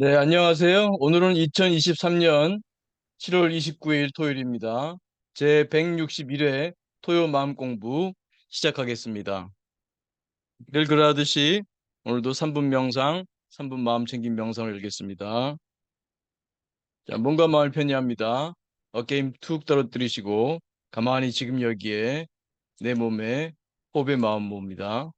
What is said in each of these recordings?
네, 안녕하세요. 오늘은 2023년 7월 29일 토요일입니다. 제 161회 토요 마음 공부 시작하겠습니다. 늘 그러하듯이 오늘도 3분 명상, 3분 마음 챙김 명상을 열겠습니다. 자, 몸과 마음을 편히합니다. 어깨 힘 툭 떨어뜨리시고 가만히 지금 여기에 내 몸에 호흡의 마음 모읍니다.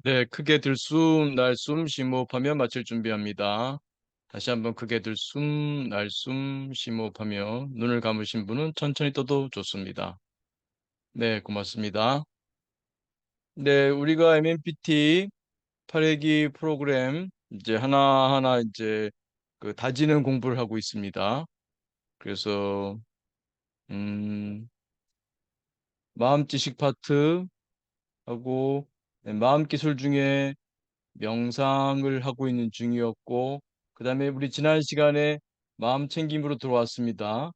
네, 크게 들숨, 날숨, 심호흡하며 마칠 준비합니다. 다시 한번 크게 들숨, 날숨, 심호흡하며 눈을 감으신 분은 천천히 떠도 좋습니다. 네, 고맙습니다. 네, 우리가 MMPT 8회기 프로그램 이제 하나하나 이제 그 다지는 공부를 하고 있습니다. 그래서 마음 지식 파트 하고 네, 마음 기술 중에 명상을 하고 있는 중이었고, 그 다음에 우리 지난 시간에 마음 챙김으로 들어왔습니다.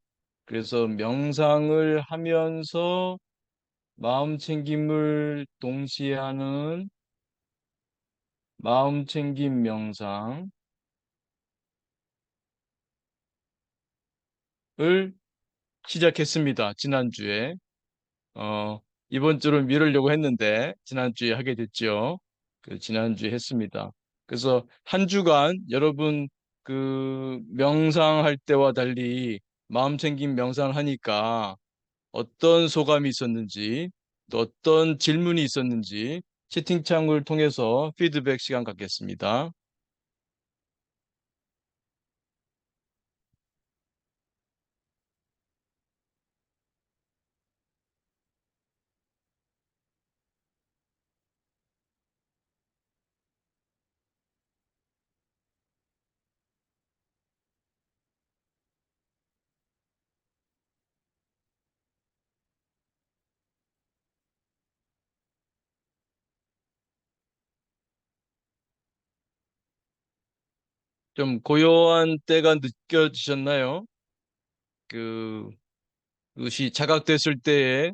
그래서 명상을 하면서 마음 챙김을 동시에 하는 마음 챙김 명상을 시작했습니다. 지난주에. 어, 이번 주를 미루려고 했는데, 지난주에 하게 됐죠. 그 지난주에 했습니다. 그래서 한 주간 여러분 그 명상할 때와 달리 마음 챙김 명상을 하니까 어떤 소감이 있었는지, 또 어떤 질문이 있었는지 채팅창을 통해서 피드백 시간 갖겠습니다. 좀 고요한 때가 느껴지셨나요? 그, 그것이 자각됐을 때의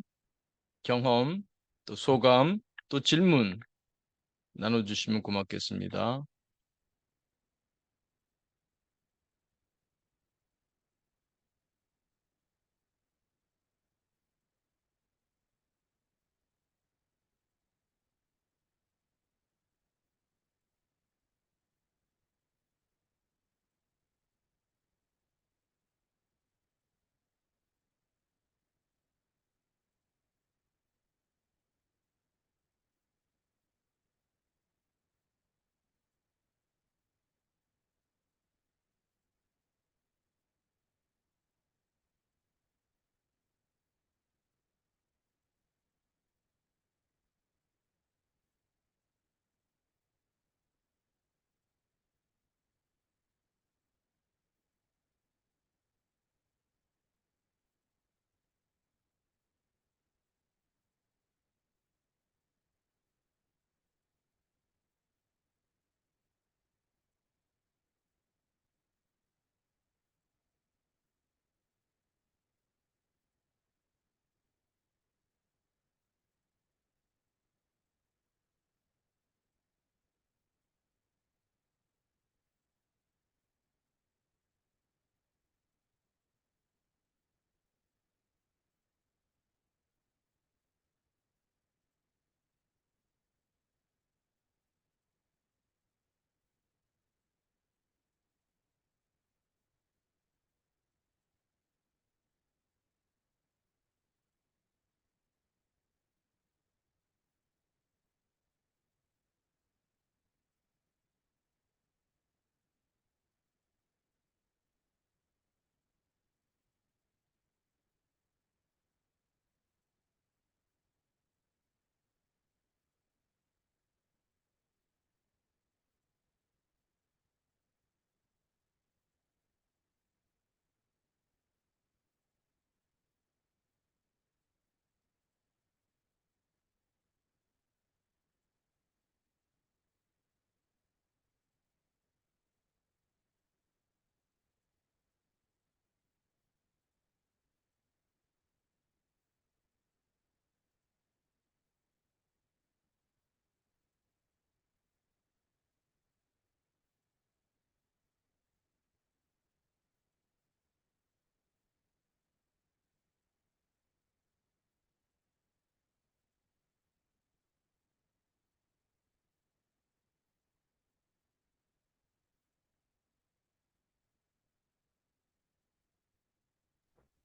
경험, 또 소감, 또 질문 나눠주시면 고맙겠습니다.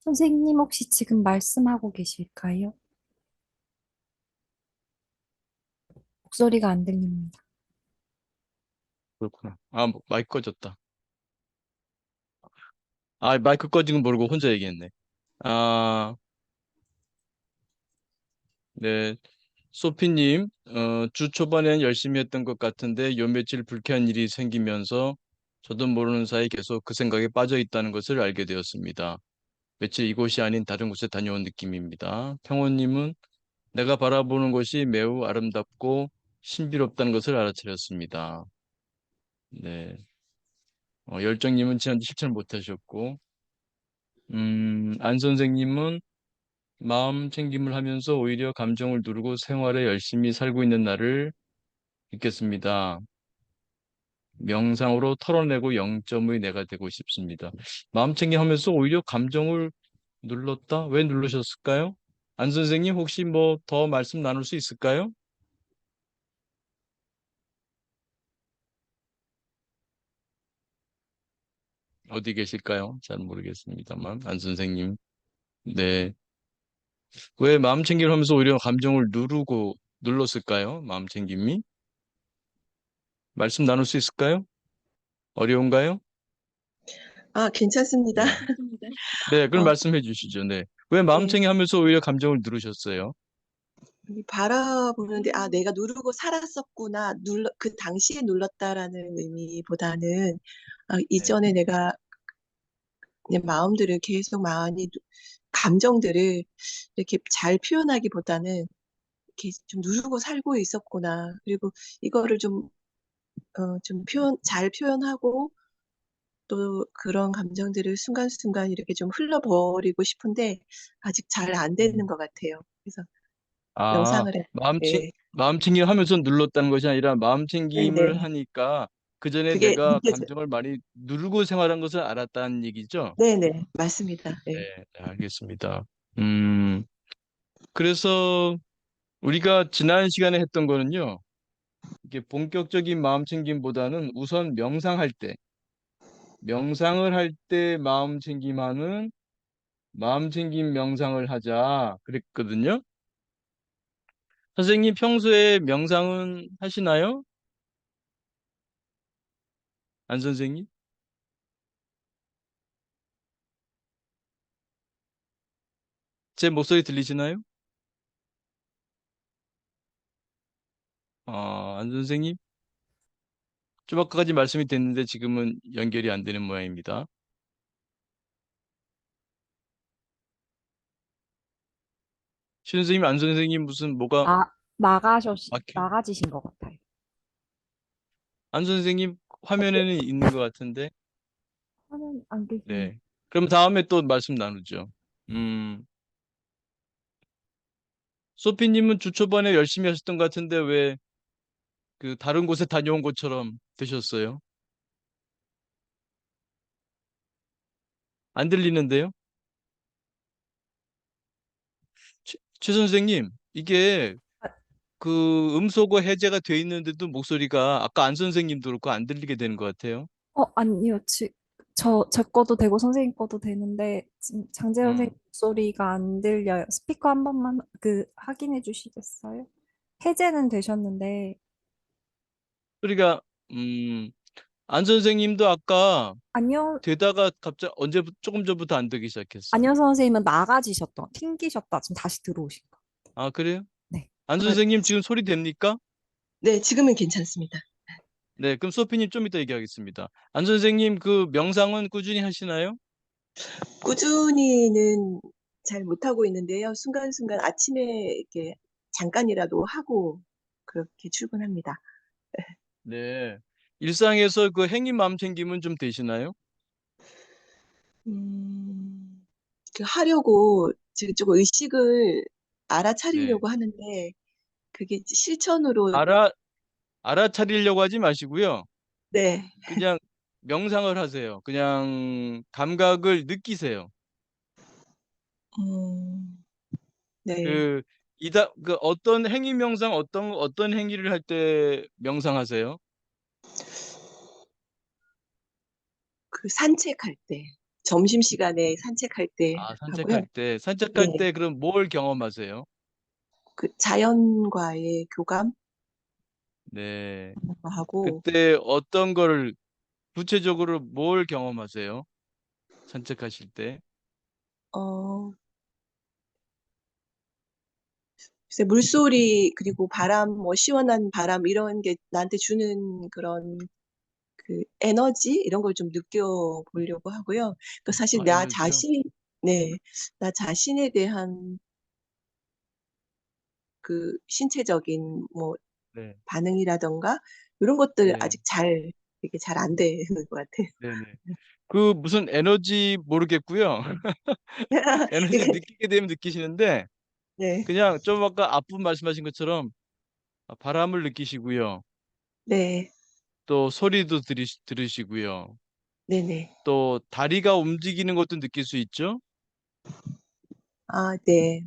선생님 혹시 지금 말씀하고 계실까요? 목소리가 안 들립니다. 그렇구나. 아, 마이크 꺼졌다. 아, 마이크 꺼진 거 모르고 혼자 얘기했네. 아, 네. 소피님, 주 초반엔 열심히 했던 것 같은데 요 며칠 불쾌한 일이 생기면서 저도 모르는 사이 계속 그 생각에 빠져 있다는 것을 알게 되었습니다. 며칠 이곳이 아닌 다른 곳에 다녀온 느낌입니다. 평원님은 내가 바라보는 것이 매우 아름답고 신비롭다는 것을 알아차렸습니다. 네. 열정님은 지난주 실천 못하셨고, 안 선생님은 마음 챙김을 하면서 오히려 감정을 누르고 생활에 열심히 살고 있는 나를 믿겠습니다. 명상으로 털어내고 0점의 내가 되고 싶습니다. 마음 챙김하면서 오히려 감정을 눌렀다? 왜 누르셨을까요? 안 선생님 혹시 뭐 더 말씀 나눌 수 있을까요? 어디 계실까요? 잘 모르겠습니다만 안 선생님. 네. 왜 마음 챙김을 하면서 오히려 감정을 눌렀을까요? 마음 챙김이? 말씀 나눌 수 있을까요? 어려운가요? 아, 괜찮습니다. 네. 네, 그럼 어, 말씀해 주시죠. 네. 왜 예. 마음챙이 하면서 오히려 감정을 누르셨어요? 이 바라보는데, 아, 내가 누르고 살았었구나. 그 당시에 눌렀다라는 의미보다는, 네. 이전에 내가 그냥 마음들을 계속 감정들을 이렇게 잘 표현하기보다는 이렇게 좀 누르고 살고 있었구나. 그리고 이거를 좀 잘 표현하고, 또 그런 감정들을 순간순간 이렇게 좀 흘려버리고 싶은데 아직 잘 안 되는 음. 것 같아요. 그래서 아, 명상을 해. 네, 마음챙김 하면서 눌렀다는 것이 아니라 네, 마음챙김을 네. 하니까 그 전에 그게 내가 느껴져요. 감정을 많이 누르고 생활한 것을 알았다는 얘기죠? 네, 네, 맞습니다. 네, 네, 네, 알겠습니다. 음, 그래서 우리가 지난 시간에 했던 거는요, 이게 본격적인 마음챙김보다는 우선 명상을 할 때 마음챙김하는 마음챙김 명상을 하자 그랬거든요. 선생님 평소에 명상은 하시나요? 안 선생님? 제 목소리 들리시나요? 안 선생님? 좀 아까까지 말씀이 됐는데 지금은 연결이 안 되는 모양입니다. 신 선생님, 안 선생님 무슨 뭐가 막혀? 나가지신 것 같아요. 안 선생님 화면에는 있는 것 같은데. 화면 안 계시네요. 네. 그럼 다음에 또 말씀 나누죠. 음, 소피님은 주 초반에 열심히 하셨던 것 같은데 왜 그 다른 곳에 다녀온 것처럼 되셨어요? 안 들리는데요? 최 선생님, 이게 아, 그 음소거 해제가 돼 있는데도 목소리가 아까 안 선생님도 그렇고 안 들리게 되는 것 같아요. 아니요. 제 거도 되고 선생님 거도 되는데 지금 장재현 어. 선생님 목소리가 안 들려요. 스피커 한 번만 확인해 주시겠어요? 해제는 되셨는데 그러니까 음, 안 선생님도 아까 안녕 되다가 갑자기 언제 조금 전부터 안 되기 시작했어요. 안녕 선생님은 튕기셨다. 지금 다시 들어오신 거. 아, 그래요? 네. 안 선생님 지금 소리 됩니까? 네, 지금은 괜찮습니다. 네, 그럼 소피님 좀 이따 얘기하겠습니다. 안 선생님 그 명상은 꾸준히 하시나요? 꾸준히는 잘 못하고 있는데요. 순간순간 아침에 이렇게 잠깐이라도 하고 그렇게 출근합니다. 네. 일상에서 그 행위 마음 챙김은 좀 되시나요? 음, 그 하려고 지금 조금 의식을 네. 알아차리려고 하는데 그게 실천으로 알아 알아차리려고 하지 마시고요. 네, 그냥 명상을 하세요. 그냥 감각을 느끼세요. 음, 네, 그 그 어떤 행위 명상 어떤 행위를 할 때 명상하세요? 그 산책할 때 점심시간에 산책할 때 아, 하고요. 산책할 네, 때 그럼 뭘 경험하세요? 그 자연과의 교감 네. 하고 그때 어떤 거를 구체적으로 뭘 경험하세요? 산책하실 때? 어, 글쎄 물소리 그리고 바람 뭐 시원한 바람 이런 게 나한테 주는 그런 그 에너지 이런 걸 좀 느껴보려고 하고요. 그 사실 아, 에너지요? 네, 나 자신에 대한 그 신체적인 뭐 네. 반응이라던가 이런 것들 네. 아직 이게 잘 안 되는 것 같아요. 네네. 그 무슨 에너지 모르겠고요. 에너지 느끼게 되면 느끼시는데 네, 그냥 좀 아까 앞부분 말씀하신 것처럼 바람을 느끼시고요. 네, 또 소리도 들으시고요. 네, 네. 또 다리가 움직이는 것도 느낄 수 있죠. 아, 네,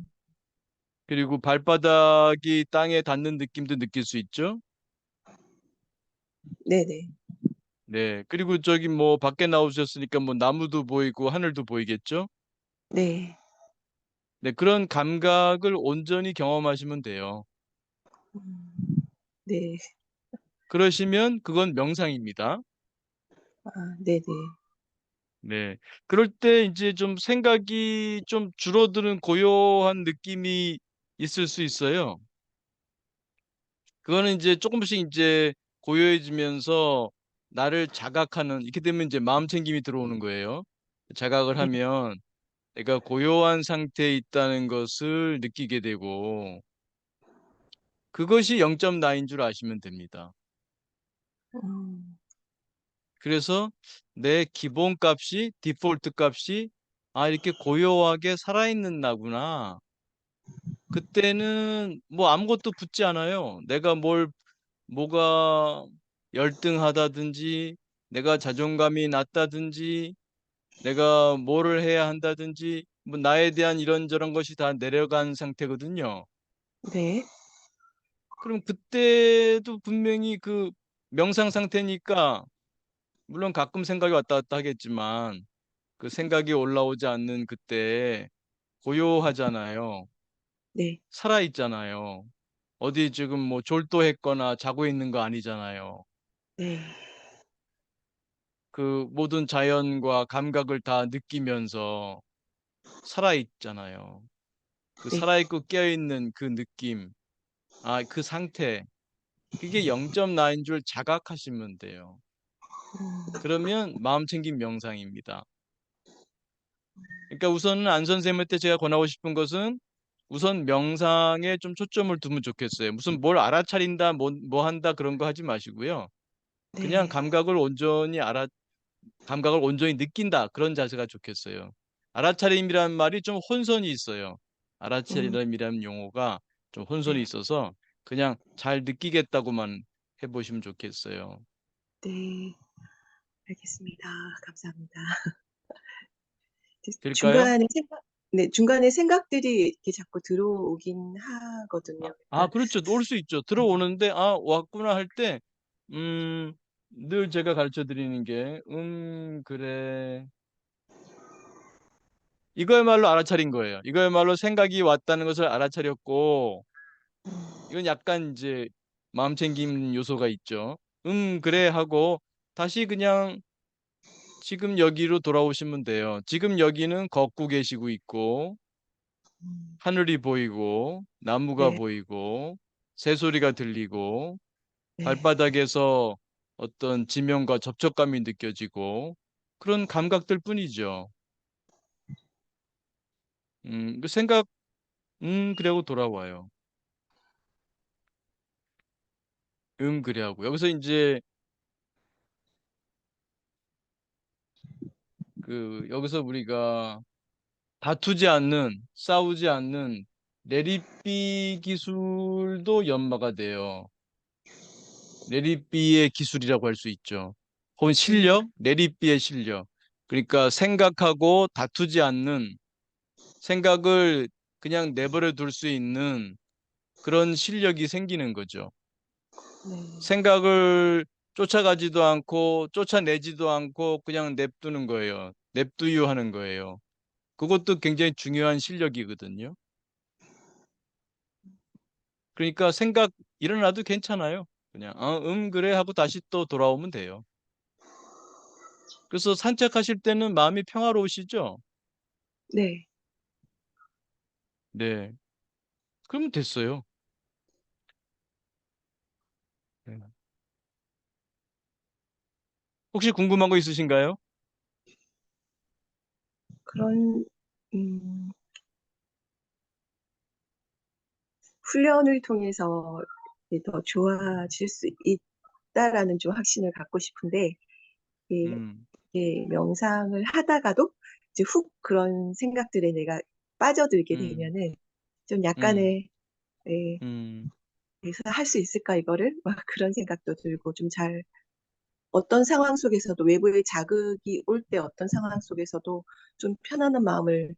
그리고 발바닥이 땅에 닿는 느낌도 느낄 수 있죠. 네, 네, 네. 그리고 저기 뭐 밖에 나오셨으니까 뭐 나무도 보이고 하늘도 보이겠죠. 네, 네. 그런 감각을 온전히 경험하시면 돼요. 음, 네, 그러시면 그건 명상입니다. 아, 네, 네. 네. 그럴 때 이제 좀 생각이 좀 줄어드는 고요한 느낌이 있을 수 있어요. 그거는 이제 조금씩 이제 고요해지면서 나를 자각하는 이렇게 되면 이제 마음 챙김이 들어오는 거예요. 자각을 네. 하면 내가 고요한 상태에 있다는 것을 느끼게 되고 그것이 0.9인 줄 아시면 됩니다. 음, 그래서 내 기본값이 디폴트 값이 이렇게 고요하게 살아있는 나구나. 그때는 뭐 아무것도 붙지 않아요. 내가 뭐가 열등하다든지, 내가 자존감이 낮다든지, 내가 뭐를 해야 한다든지, 뭐 나에 대한 이런저런 것이 다 내려간 상태거든요. 네, 그럼 그때도 분명히 그 명상 상태니까, 물론 가끔 생각이 왔다 갔다 하겠지만, 그 생각이 올라오지 않는 그때 고요하잖아요. 네, 살아있잖아요. 어디 지금 뭐 졸도했거나 자고 있는 거 아니잖아요. 네, 그 모든 자연과 감각을 다 느끼면서 살아있잖아요. 그 네. 살아있고 깨어있는 그 느낌, 그 상태, 그게 0.9인 줄 자각하시면 돼요. 음, 그러면 마음 챙김 명상입니다. 그러니까 우선은 안 선생님한테 제가 권하고 싶은 것은 우선 명상에 좀 초점을 두면 좋겠어요. 무슨 뭘 알아차린다, 뭐 한다 그런 거 하지 마시고요. 그냥 네, 감각을 온전히 느낀다. 그런 자세가 좋겠어요. 알아차림이라는 말이 좀 혼선이 있어요. 음, 알아차림이라는 용어가 좀 혼선이 네, 있어서 그냥 잘 느끼겠다고만 해보시면 좋겠어요. 네. 알겠습니다. 감사합니다. 될까요? 중간에 네, 중간에 생각들이 이렇게 자꾸 들어오긴 하거든요. 그러니까, 그렇죠. 올 수 있죠. 들어오는데, 왔구나 할 때, 늘 제가 가르쳐 드리는 게, 그래. 이거야말로 알아차린 거예요. 이거야말로 생각이 왔다는 것을 알아차렸고, 이건 약간 이제 마음 챙김 요소가 있죠. 그래 하고 다시 그냥 지금 여기로 돌아오시면 돼요. 지금 여기는 걷고 계시고 있고, 음, 하늘이 보이고, 나무가 네, 보이고, 새소리가 들리고, 네, 발바닥에서 어떤 지면과 접촉감이 느껴지고, 그런 감각들 뿐이죠. 그 생각, 그래 하고 돌아와요. 그래 하고. 여기서 이제 여기서 우리가 다투지 않는, 싸우지 않는 내리비 기술도 연마가 돼요. 내리비의 기술이라고 할 수 있죠. 혹은 음, 실력, 내리비의 실력. 그러니까 생각하고 다투지 않는 생각을 그냥 내버려 둘 수 있는 그런 실력이 생기는 거죠. 네, 생각을 쫓아가지도 않고 쫓아내지도 않고 그냥 냅두는 거예요. 냅두유 하는 거예요. 그것도 굉장히 중요한 실력이거든요. 그러니까 생각 일어나도 괜찮아요. 그냥 그래 하고 다시 또 돌아오면 돼요. 그래서 산책하실 때는 마음이 평화로우시죠? 네. 네. 그러면 됐어요. 네. 혹시 궁금한 거 있으신가요? 그런 훈련을 통해서 이제 더 좋아질 수 있다라는 좀 확신을 갖고 싶은데, 이게 음, 명상을 하다가도 이제 훅 그런 생각들에 내가 빠져들게 음, 되면은 좀 음, 약간의, 예, 음. 그래서 할 수 있을까 이거를 막 그런 생각도 들고 좀 어떤 상황 속에서도 외부의 자극이 올 때 어떤 상황 속에서도 좀 편안한 마음을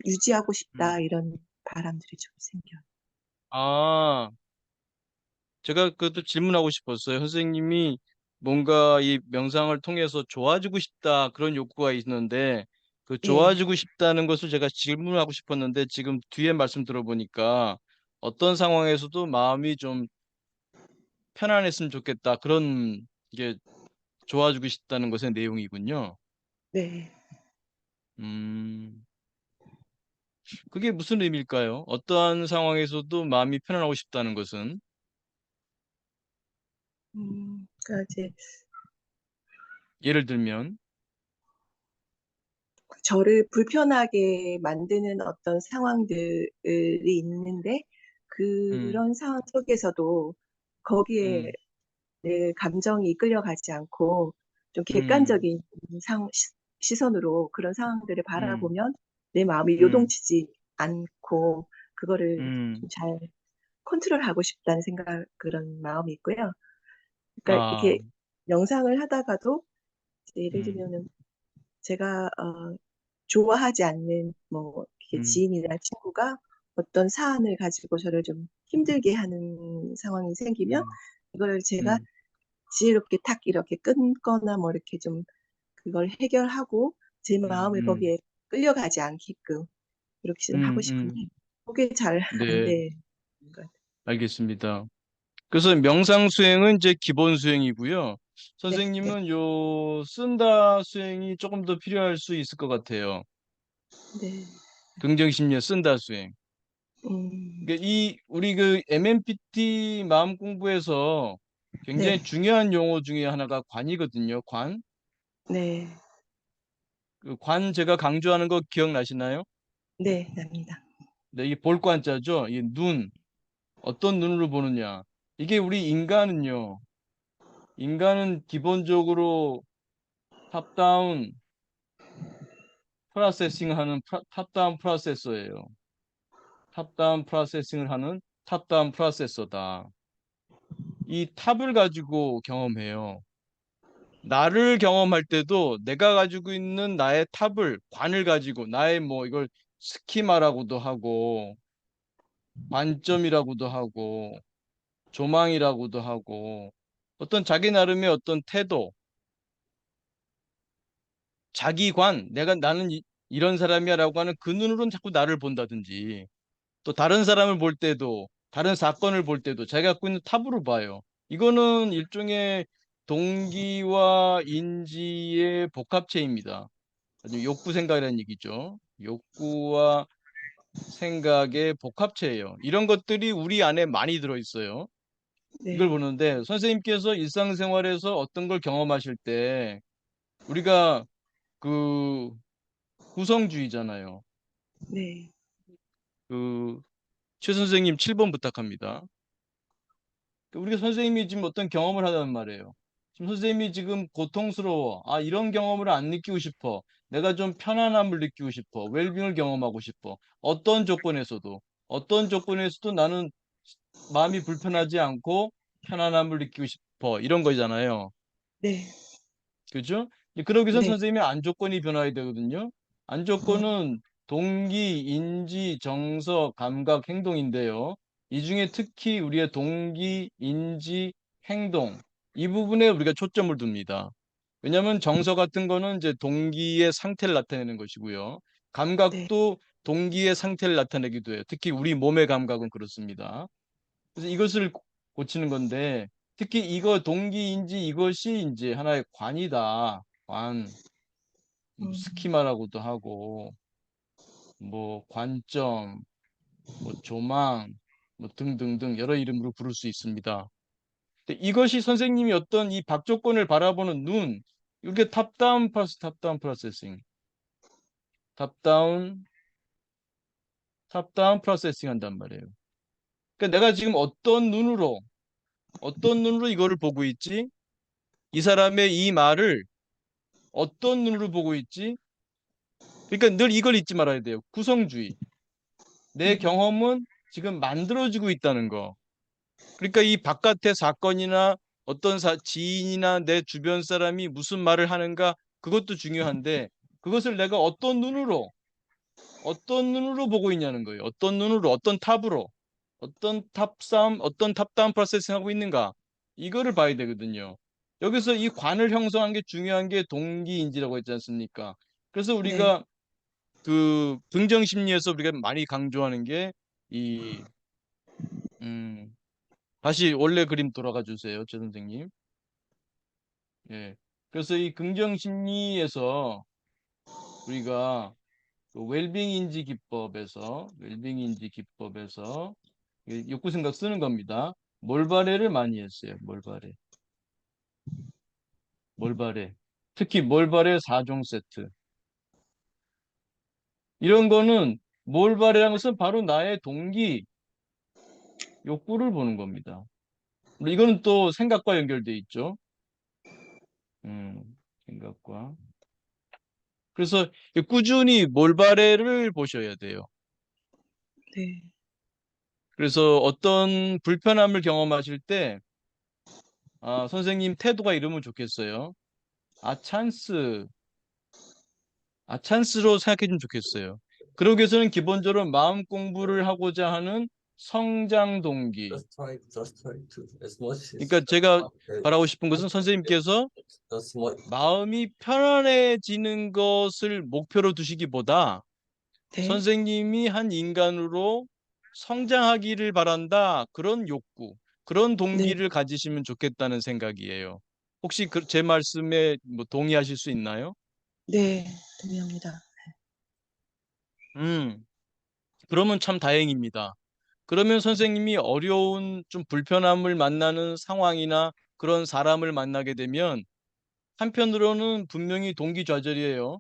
유지하고 음. 싶다 이런 바람들이 좀 생겨요. 아, 제가 그것도 질문하고 싶었어요. 선생님이 뭔가 이 명상을 통해서 좋아지고 싶다 그런 욕구가 있는데 그 네, 좋아지고 싶다는 것을 제가 질문하고 싶었는데 지금 뒤에 말씀 들어보니까 어떤 상황에서도 마음이 좀 편안했으면 좋겠다 그런 게 좋아지고 싶다는 것의 내용이군요. 네. 음, 그게 무슨 의미일까요? 어떠한 상황에서도 마음이 편안하고 싶다는 것은 그러니까 이제 예를 들면 저를 불편하게 만드는 어떤 상황들이 있는데 음, 그런 상황 속에서도 거기에 음, 내 감정이 이끌려가지 않고 좀 음, 객관적인 시선으로 그런 상황들을 음, 바라보면 내 마음이 음, 요동치지 않고 그거를 음, 좀 잘 컨트롤하고 싶다는 생각, 그런 마음이 있고요. 그러니까 아, 이게 명상을 하다가도 이제 예를 음, 들면은 제가 좋아하지 않는 뭐 이렇게 음, 지인이나 친구가 어떤 사안을 가지고 저를 좀 힘들게 하는 상황이 생기면 음, 이걸 제가 음, 지혜롭게 탁 이렇게 끊거나 뭐 이렇게 좀 그걸 해결하고 제 마음을 음, 거기에 끌려가지 않게끔 이렇게 좀 하고 음, 싶은데 그게 잘 안 네, 되는 것 같아요. 알겠습니다. 그래서 명상 수행은 이제 기본 수행이고요. 네, 네, 선생님은 요 쓴다 수행이 조금 더 필요할 수 있을 것 같아요. 네. 긍정심리의 쓴다 수행. 음, 그러니까 이 우리 그 MMPT 마음 공부에서 네, 굉장히 중요한 용어 중에 하나가 관이거든요. 관. 네, 그 관 제가 강조하는 거 기억나시나요? 네, 납니다. 네, 이 볼관자죠. 이 눈. 어떤 눈으로 보느냐. 이게 우리 인간은 기본적으로 탑다운 프로세싱 하는 탑다운 프로세서예요. 탑다운 프로세싱을 하는 탑다운 프로세서다. 이 탑을 가지고 경험해요. 나를 경험할 때도 내가 가지고 있는 나의 탑을, 관을 가지고 나의 뭐 이걸 스키마라고도 하고 관점이라고도 하고 조망이라고도 하고 어떤 자기 나름의 어떤 태도, 자기관, 나는 이런 사람이야라고 하는 그 눈으로는 자꾸 나를 본다든지 또 다른 사람을 볼 때도 다른 사건을 볼 때도 자기가 갖고 있는 탑으로 봐요. 이거는 일종의 동기와 인지의 복합체입니다. 아주 욕구 생각이라는 얘기죠. 욕구와 생각의 복합체예요. 이런 것들이 우리 안에 많이 들어 있어요. 이걸 네, 보는데 선생님께서 일상생활에서 어떤 걸 경험하실 때 우리가 그 구성주의잖아요. 네, 그 최 선생님 7번 부탁합니다. 우리가 선생님이 지금 어떤 경험을 하단 말이에요. 지금 선생님이 지금 고통스러워. 아, 이런 경험을 안 느끼고 싶어. 내가 좀 편안함을 느끼고 싶어. 웰빙을 경험하고 싶어. 어떤 조건에서도 나는 마음이 불편하지 않고 편안함을 느끼고 싶어. 이런 거잖아요. 네, 그죠? 그러기 위해서 네, 선생님의 안 조건이 변화해야 되거든요. 안 조건은 동기, 인지, 정서, 감각, 행동인데요. 이 중에 특히 우리의 동기, 인지, 행동, 이 부분에 우리가 초점을 둡니다. 왜냐하면 정서 같은 거는 이제 동기의 상태를 나타내는 것이고요. 네, 감각도 동기의 상태를 나타내기도 해요. 특히 우리 몸의 감각은 그렇습니다. 그래서 이것을 고치는 건데 특히 이거 동기인지 이것이 이제 하나의 관이다. 관, 뭐 음, 스키마라고도 하고 뭐 관점, 뭐 조망, 뭐 등등등 여러 이름으로 부를 수 있습니다. 근데 이것이 선생님이 어떤 이 박조건을 바라보는 눈, 이게 탑다운 프로세싱, 탑다운 탑다운 프로세싱 한단 말이에요. 그러니까 내가 지금 어떤 눈으로 이거를 보고 있지? 이 사람의 이 말을 어떤 눈으로 보고 있지? 그러니까 늘 이걸 잊지 말아야 돼요. 구성주의. 내 음, 경험은 지금 만들어지고 있다는 거. 그러니까 이 바깥의 사건이나 어떤 지인이나 내 주변 사람이 무슨 말을 하는가 그것도 중요한데 그것을 내가 어떤 눈으로 보고 있냐는 거예요. 어떤 눈으로, 어떤 탑으로, 어떤 탑다운 프로세싱 하고 있는가. 이거를 봐야 되거든요. 여기서 이 관을 형성한 게 중요한 게 동기인지라고 했지 않습니까? 그래서 네, 우리가 그 긍정 심리에서 우리가 많이 강조하는 게 이 음, 다시 원래 그림 돌아가 주세요, 최 선생님. 예. 그래서 이 긍정 심리에서 우리가 그 웰빙인지 기법에서 이 욕구 생각 쓰는 겁니다. 몰바레를 많이 했어요. 몰바레. 특히 몰바레 4종 세트. 이런 거는 몰바레라는 것은 바로 나의 동기, 욕구를 보는 겁니다. 이거는 또 생각과 연결돼 있죠. 생각과. 그래서 꾸준히 몰바레를 보셔야 돼요. 네, 그래서 어떤 불편함을 경험하실 때, 아, 선생님 태도가 이러면 좋겠어요. 아, 찬스. 아, 찬스로 생각해 주면 좋겠어요. 그러기 위해서는 기본적으로 마음 공부를 하고자 하는 성장 동기. just try to as much 그러니까 as 제가 바라고 싶은 것은 선생님께서 just more. 마음이 편안해지는 것을 목표로 두시기보다 네, 선생님이 한 인간으로 성장하기를 바란다. 그런 욕구, 그런 네, 동기를 가지시면 좋겠다는 생각이에요. 혹시 제 말씀에 뭐 동의하실 수 있나요? 네, 동의합니다. 음, 그러면 참 다행입니다. 그러면 선생님이 어려운 좀 불편함을 만나는 상황이나 그런 사람을 만나게 되면 한편으로는 분명히 동기좌절이에요.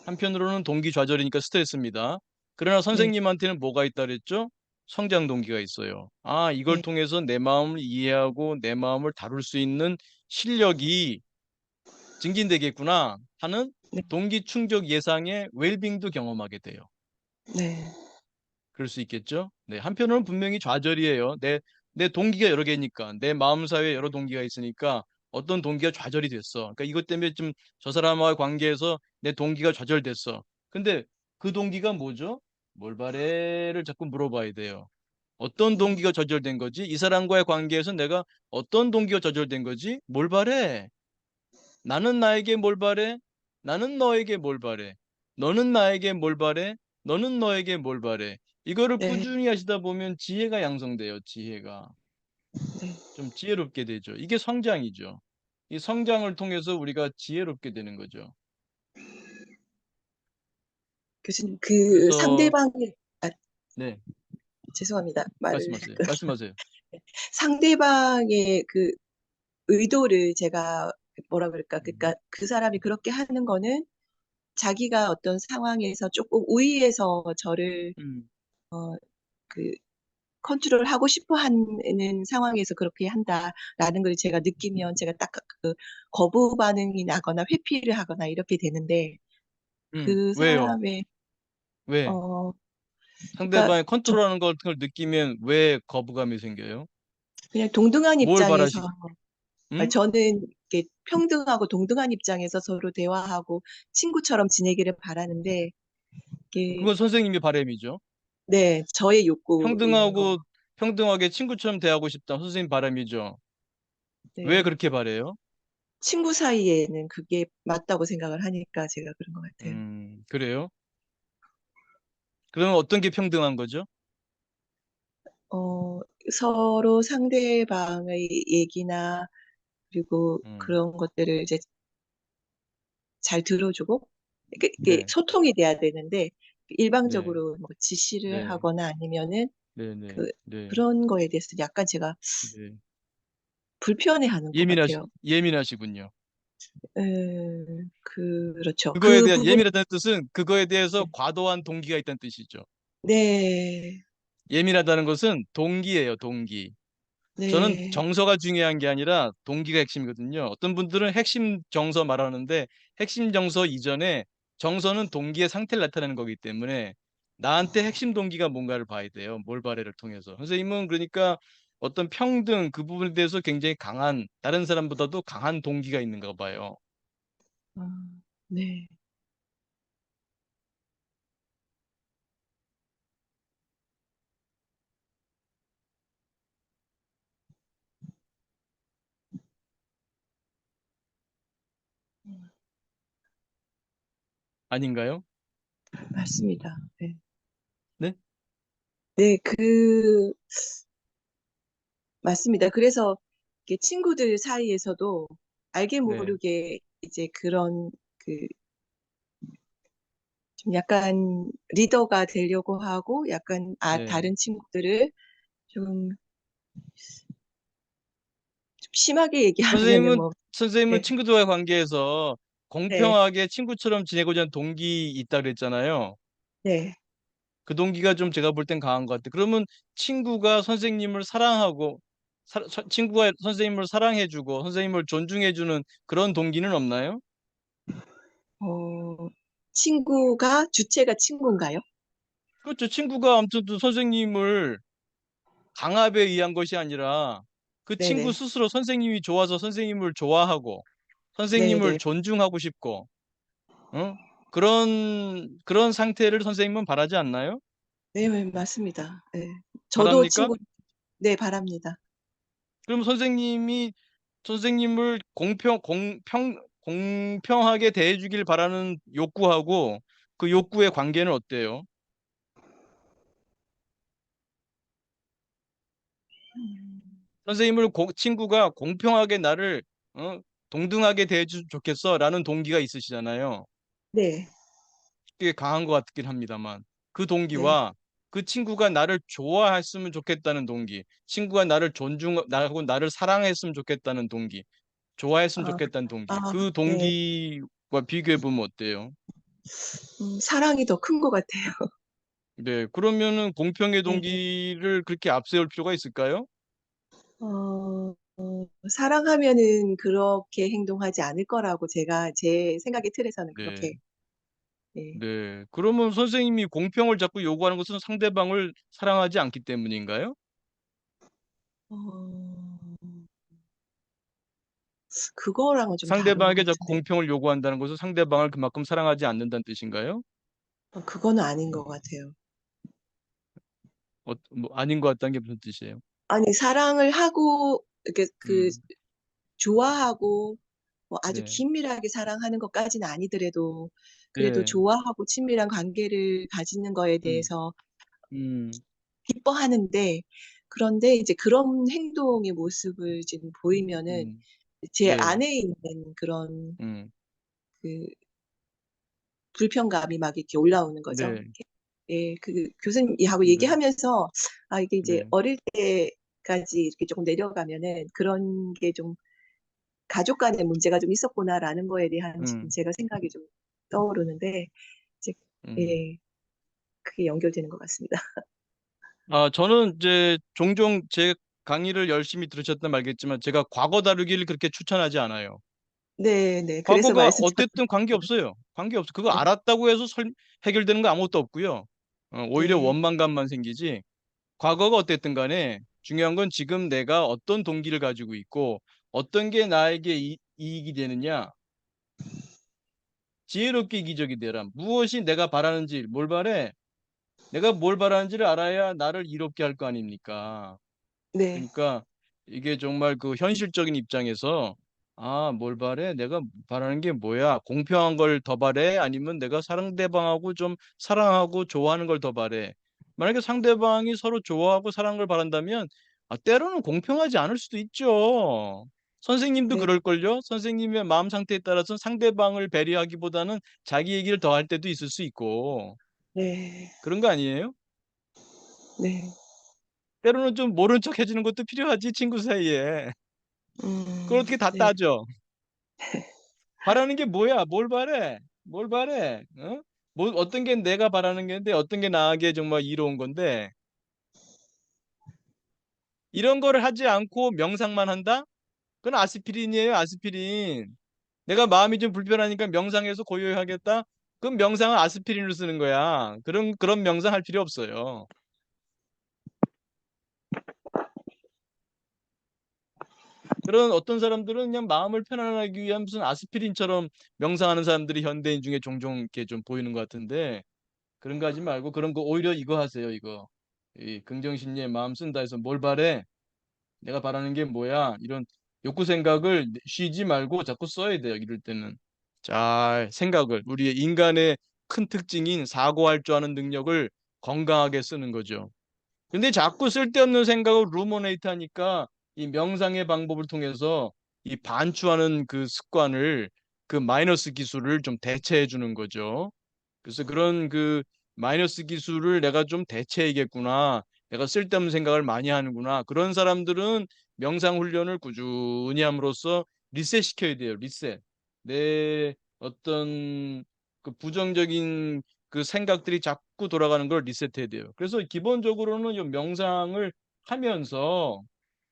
한편으로는 동기좌절이니까 스트레스입니다. 그러나 네, 선생님한테는 뭐가 있다 그랬죠? 성장 동기가 있어요. 아, 이걸 네, 통해서 내 마음을 이해하고 내 마음을 다룰 수 있는 실력이 증진되겠구나 하는 네, 동기 충족 예상의 웰빙도 경험하게 돼요. 네, 그럴 수 있겠죠? 네, 한편으로는 분명히 좌절이에요. 내 동기가 여러 개니까, 내 마음사회에 여러 동기가 있으니까 어떤 동기가 좌절이 됐어. 그러니까 이것 때문에 좀 저 사람과의 관계에서 내 동기가 좌절됐어. 근데 그 동기가 뭐죠? 뭘 바래를 자꾸 물어봐야 돼요. 어떤 동기가 좌절된 거지? 이 사람과의 관계에서 내가 어떤 동기가 좌절된 거지? 뭘 바래? 나는 나에게 뭘 바래? 나는 너에게 뭘 바래? 너는 나에게 뭘 바래? 너는 너에게 뭘 바래? 이거를 네, 꾸준히 하시다 보면 지혜가 양성돼요, 지혜가. 네. 좀 지혜롭게 되죠. 이게 성장이죠. 이 성장을 통해서 우리가 지혜롭게 되는 거죠. 교수님, 그 그래서, 상대방의, 아, 네, 죄송합니다. 말을, 말씀하세요. 말씀하세요. 상대방의 그 의도를 제가 뭐라 그럴까, 그러니까 그 사람이 그렇게 하는 거는 자기가 어떤 상황에서 조금 우위에서 저를, 음, 어, 그, 컨트롤하고 싶어 하는 상황에서 그렇게 한다라는 걸 제가 느끼면 제가 딱 그 거부 반응이 나거나 회피를 하거나 이렇게 되는데 그 왜요? 사람의, 왜? 어, 그러니까 상대방이 컨트롤하는 걸 느끼면 왜 거부감이 생겨요? 그냥 동등한 뭘 입장에서, 그러니까 응? 저는 이렇게 평등하고 동등한 입장에서 서로 대화하고 친구처럼 지내기를 바라는데 이게 그건 선생님의 바람이죠. 네, 저의 욕구인 거. 평등하고 평등하게 친구처럼 대하고 싶다. 선생님 바람이죠. 왜 네. 그렇게 바래요? 친구 사이에는 그게 맞다고 생각을 하니까 제가 그런 것 같아요. 그래요? 그러면 어떤 게 평등한 거죠? 어, 서로 상대방의 얘기나 그리고 음, 그런 것들을 이제 잘 들어주고 이게 네, 소통이 돼야 되는데 네, 일방적으로 뭐 지시를 네, 하거나 아니면은 네, 네, 그 네, 그런 거에 대해서 약간 제가 네. 불편해하는 것 같아요. 예민하시군요. 그렇죠. 그거에 그 대한 부분, 예민하다는 뜻은 그거에 대해서 과도한 동기가 있다는 뜻이죠. 네, 예민하다는 것은 동기예요, 동기. 저는 네, 정서가 중요한 게 아니라 동기가 핵심이거든요. 어떤 분들은 핵심 정서 말하는데 핵심 정서 이전에 정서는 동기의 상태를 나타내는 거기 때문에 나한테 핵심 동기가 뭔가를 봐야 돼요. 몰바레를 통해서. 선생님은 그러니까 어떤 평등 그 부분에 대해서 굉장히 강한 다른 사람보다도 강한 동기가 있는가 봐요. 아, 네, 아닌가요? 맞습니다. 네, 네? 네, 맞습니다. 그래서 이렇게 친구들 사이에서도 알게 네. 모르게 이제 그런 그 좀 약간 리더가 되려고 하고 약간 네. 다른 친구들을 좀, 좀 심하게 얘기하면은 선생님은 뭐 선생님은 네, 친구들과의 관계에서 네, 공평하게 친구처럼 지내고자 하는 동기 있다 그랬잖아요. 네, 그 동기가 좀 제가 볼 땐 강한 것 같아요. 그러면 친구가 선생님을 사랑하고 친구가 선생님을 사랑해주고 선생님을 존중해주는 그런 동기는 없나요? 어, 주체가 친구인가요? 그렇죠. 친구가 아무튼 또 선생님을 강압에 의한 것이 아니라 그 친구 네네. 스스로 선생님이 좋아서 선생님을 좋아하고 선생님을 네네. 존중하고 싶고 어? 그런 상태를 선생님은 바라지 않나요? 네, 네, 맞습니다. 네. 저도 바랍니까? 네, 바랍니다. 그럼 선생님을 공평하게 대해주길 바라는 욕구하고 그 욕구의 관계는 어때요? 음, 친구가 공평하게 나를 어? 동등하게 대해주면 좋겠어라는 동기가 있으시잖아요. 네, 꽤 강한 것 같긴 합니다만 그 네. 동기와 그 친구가 나를 좋아했으면 좋겠다는 동기, 친구가 나하고 나를 사랑했으면 좋겠다는 동기, 좋아했으면 아, 좋겠다는 동기, 아, 그 네. 동기와 비교해 보면 어때요? 사랑이 더 큰 것 같아요. 네, 그러면은 공평의 네. 동기를 그렇게 앞세울 필요가 있을까요? 사랑하면은 그렇게 행동하지 않을 거라고 제 생각의 틀에서는 네, 그렇게, 네. 네. 그러면 선생님이 공평을 자꾸 요구하는 것은 상대방을 사랑하지 않기 때문인가요? 어, 그거랑은 좀 다른 것 상대방에게 자꾸 같은데. 공평을 요구한다는 것은 상대방을 그만큼 사랑하지 않는다는 뜻인가요? 그거는 아닌 것 같아요. 뭐 아닌 것 같다는 게 무슨 뜻이에요? 아니, 사랑을 하고, 이렇게 음, 좋아하고, 뭐 아주 네, 긴밀하게 사랑하는 것까지는 아니더라도, 그래도 네, 좋아하고 친밀한 관계를 가지는 거에 음, 대해서 음, 기뻐하는데, 그런데 이제 그런 행동의 모습을 지금 보이면은 음, 제 네, 안에 있는 그런 음, 그 불편감이 막 이렇게 올라오는 거죠. 네, 예, 교수님하고 네, 얘기하면서, 이게 이제 네, 어릴 때까지 이렇게 조금 내려가면은 그런 게 좀 가족 간의 문제가 좀 있었구나라는 거에 대한 지금 음, 제가 생각이 좀 떠오르는데, 이제, 음. 예, 그게 연결되는 것 같습니다. 저는 이제 종종 제 강의를 열심히 들으셨던 말겠지만 제가 과거 다루기를 그렇게 추천하지 않아요. 네, 네. 그래서 과거가 말씀드렸던 어땠든 관계없어요. 관계없어. 그거 네, 알았다고 해서 해결되는 거 아무것도 없고요. 오히려 네, 원망감만 생기지. 과거가 어땠든 간에 중요한 건 지금 내가 어떤 동기를 가지고 있고 어떤 게 나에게 이익이 되느냐. 지혜롭게 이기적이 되라. 무엇이 내가 바라는지 뭘 바래? 내가 뭘 바라는지를 알아야 나를 이롭게 할 거 아닙니까? 네, 그러니까 이게 정말 그 현실적인 입장에서 뭘 바래? 내가 바라는 게 뭐야? 공평한 걸 더 바래? 아니면 내가 상대방하고 좀 사랑하고 좋아하는 걸 더 바래? 만약에 상대방이 서로 좋아하고 사랑하는 걸 바란다면 때로는 공평하지 않을 수도 있죠. 선생님도 네, 그럴걸요? 선생님의 마음 상태에 따라서 상대방을 배려하기보다는 자기 얘기를 더 할 때도 있을 수 있고 네, 그런 거 아니에요? 네, 때로는 좀 모른 척 해주는 것도 필요하지 친구 사이에. 그걸 어떻게 다 네, 따져? 바라는 게 뭐야? 뭘 바래? 뭘 바래? 어? 뭐 어떤 게 내가 바라는 게인데 어떤 게 나에게 정말 이로운 건데 이런 거를 하지 않고 명상만 한다? 그건 아스피린이에요, 아스피린. 내가 마음이 좀 불편하니까 명상해서 고요하겠다? 그럼 명상은 아스피린을 쓰는 거야. 그런 명상 할 필요 없어요. 그런 어떤 사람들은 그냥 마음을 편안하기 위한 무슨 아스피린처럼 명상하는 사람들이 현대인 중에 종종 이렇게 좀 보이는 것 같은데 그런 거 하지 말고 그런 거 오히려 이거 하세요, 이거. 이 긍정심리에 마음 쓴다 해서 뭘 바래? 내가 바라는 게 뭐야? 이런 욕구 생각을 쉬지 말고 자꾸 써야 돼요, 이럴 때는. 잘 생각을 우리의 인간의 큰 특징인 사고할 줄 아는 능력을 건강하게 쓰는 거죠. 근데 자꾸 쓸데없는 생각을 루모네이트 하니까 이 명상의 방법을 통해서 이 반추하는 그 습관을 그 마이너스 기술을 좀 대체해 주는 거죠. 그래서 그런 그 마이너스 기술을 내가 좀 대체해야겠구나. 내가 쓸데없는 생각을 많이 하는구나. 그런 사람들은 명상 훈련을 꾸준히 함으로써 리셋 시켜야 돼요. 리셋. 내 어떤 그 부정적인 그 생각들이 자꾸 돌아가는 걸 리셋해야 돼요. 그래서 기본적으로는 이 명상을 하면서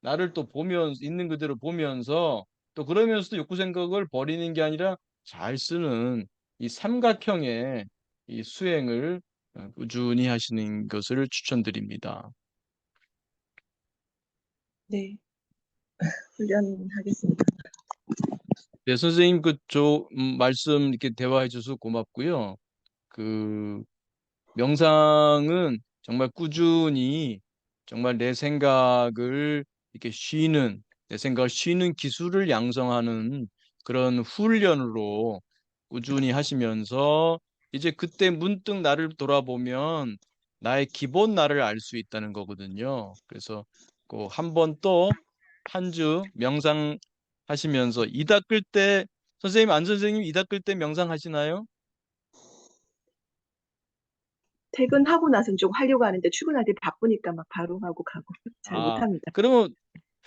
나를 또 보면서 있는 그대로 보면서 또 그러면서도 욕구 생각을 버리는 게 아니라 잘 쓰는 이 삼각형의 이 수행을 꾸준히 하시는 것을 추천드립니다. 네, 훈련하겠습니다. 네, 선생님 말씀 이렇게 대화해 주셔서 고맙고요. 그 명상은 정말 꾸준히 정말 내 생각을 쉬는 기술을 양성하는 그런 훈련으로 꾸준히 하시면서 이제 그때 문득 나를 돌아보면 나의 기본 나를 알 수 있다는 거거든요. 그래서 그 한 번 또 한 주 명상하시면서 이 닦을 때 선생님, 안 선생님 이 닦을 때 명상하시나요? 퇴근하고 나서는 좀 하려고 하는데 출근할 때 바쁘니까 막 바로 하고 가고 잘 아, 못합니다. 그러면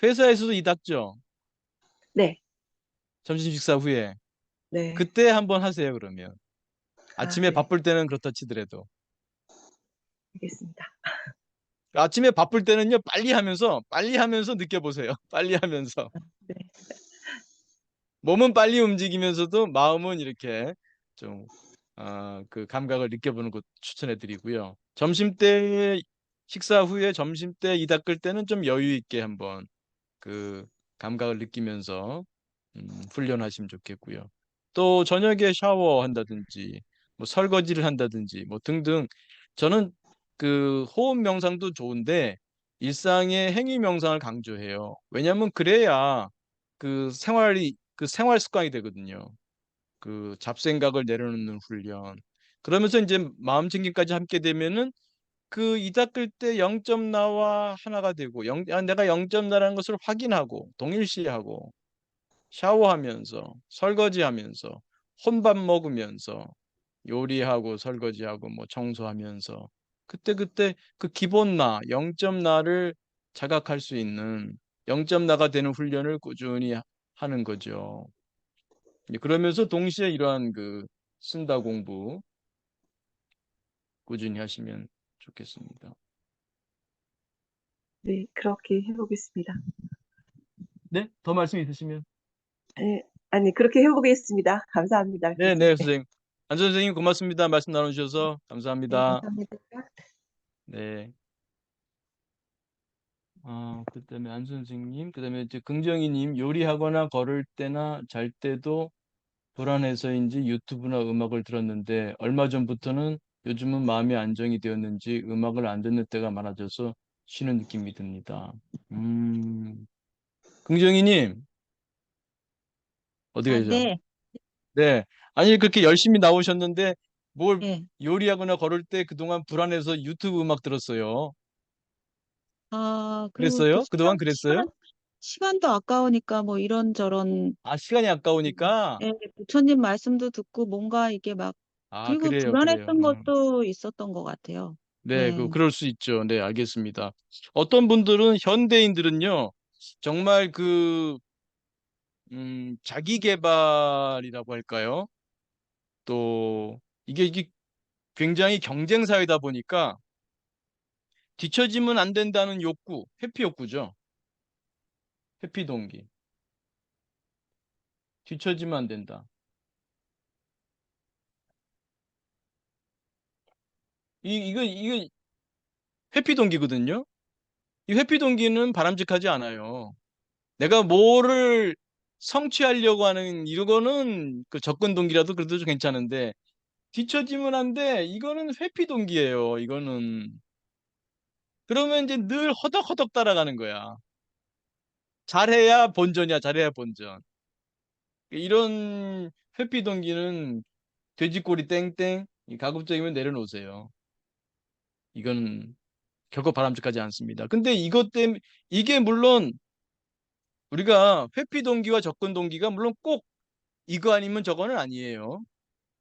회사에서도 이 닦죠? 네, 점심 식사 후에. 네. 그때 한번 하세요, 그러면. 아, 아침에 네. 바쁠 때는 그렇다 치더라도. 알겠습니다. 아침에 바쁠 때는요, 빨리 하면서 느껴보세요. 빨리 하면서. 네. 몸은 빨리 움직이면서도 마음은 이렇게 좀, 그 감각을 느껴보는 것 추천해 드리고요. 식사 후에 점심 때 이 닦을 때는 좀 여유 있게 한번 그 감각을 느끼면서 훈련하시면 좋겠고요. 또 저녁에 샤워한다든지 뭐 설거지를 한다든지 뭐 등등 저는 그 호흡 명상도 좋은데 일상의 행위 명상을 강조해요. 왜냐하면 그래야 그 생활 습관이 되거든요. 그 잡생각을 내려놓는 훈련. 그러면서 이제 마음 챙김까지 함께 되면은 그 이 닦을 때 0점 나와 하나가 되고 내가 0점 나라는 것을 확인하고 동일시하고 샤워하면서 설거지하면서 혼밥 먹으면서 요리하고 설거지하고 뭐 청소하면서 그때 그 기본 나 0점 나를 자각할 수 있는 0점 나가 되는 훈련을 꾸준히 하는 거죠. 그러면서 동시에 이러한 그 쓴다 공부 꾸준히 하시면 좋겠습니다. 네, 그렇게 해보겠습니다. 네? 더 말씀 있으시면. 네, 아니, 그렇게 해보겠습니다. 감사합니다, 네, 교수님. 네, 선생님. 안 선생님 고맙습니다. 말씀 나눠주셔서 네, 감사합니다. 감사합니다. 네. 그다음에 안 선생님, 그다음에 이제 긍정희님 요리하거나 걸을 때나 잘 때도 불안해서인지 유튜브나 음악을 들었는데 얼마 전부터는 요즘은 마음이 안정이 되었는지 음악을 안 듣는 때가 많아져서 쉬는 느낌이 듭니다. 긍정희님 어디가 아, 계죠? 네. 네. 아니 그렇게 열심히 나오셨는데 뭘 예. 요리하거나 걸을 때 그동안 불안해서 유튜브 음악 들었어요. 그리고 또 그랬어요? 그동안 그랬어요? 시간도 아까우니까 뭐 이런저런, 아, 시간이 아까우니까? 예, 부처님 말씀도 듣고 뭔가 이게 막, 아, 그리고 그래요, 그래요. 불안했던 것도 있었던 것 같아요. 네, 예. 그럴 수 있죠. 네, 알겠습니다. 어떤 분들은, 현대인들은요, 정말 자기 개발이라고 할까요? 또, 이게 굉장히 경쟁 사회다 보니까 뒤처지면 안 된다는 욕구, 회피 욕구죠. 회피 동기. 뒤처지면 안 된다. 이거 회피 동기거든요. 이 회피 동기는 바람직하지 않아요. 내가 뭐를 성취하려고 하는 이거는 그 접근 동기라도 그래도 좀 괜찮은데 뒤처지면 안 돼. 이거는 회피 동기예요. 이거는 그러면 이제 늘 허덕허덕 따라가는 거야. 잘해야 본전이야. 잘해야 본전. 이런 회피 동기는 돼지꼬리 땡땡 가급적이면 내려놓으세요. 이건 결코 바람직하지 않습니다. 근데 이것 때문에 이게 물론 우리가 회피 동기와 접근 동기가 물론 꼭 이거 아니면 저거는 아니에요.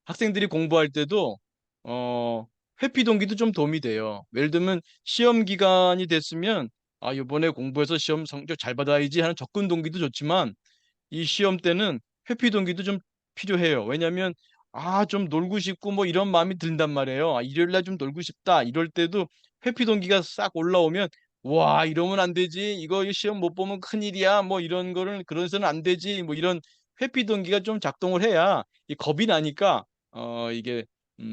학생들이 공부할 때도 어, 회피 동기도 좀 도움이 돼요. 예를 들면 시험 기간이 됐으면 이번에 공부해서 시험 성적 잘 받아야지 하는 접근 동기도 좋지만 이 시험 때는 회피 동기도 좀 필요해요. 왜냐하면 좀 놀고 싶고 뭐 이런 마음이 든단 말이에요. 일요일 날 좀 놀고 싶다. 이럴 때도 회피 동기가 싹 올라오면 와, 이러면 안 되지. 이거 시험 못 보면 큰일이야. 뭐 이런 거를 그래서는 안 되지. 뭐 이런 회피 동기가 좀 작동을 해야 이 겁이 나니까 이게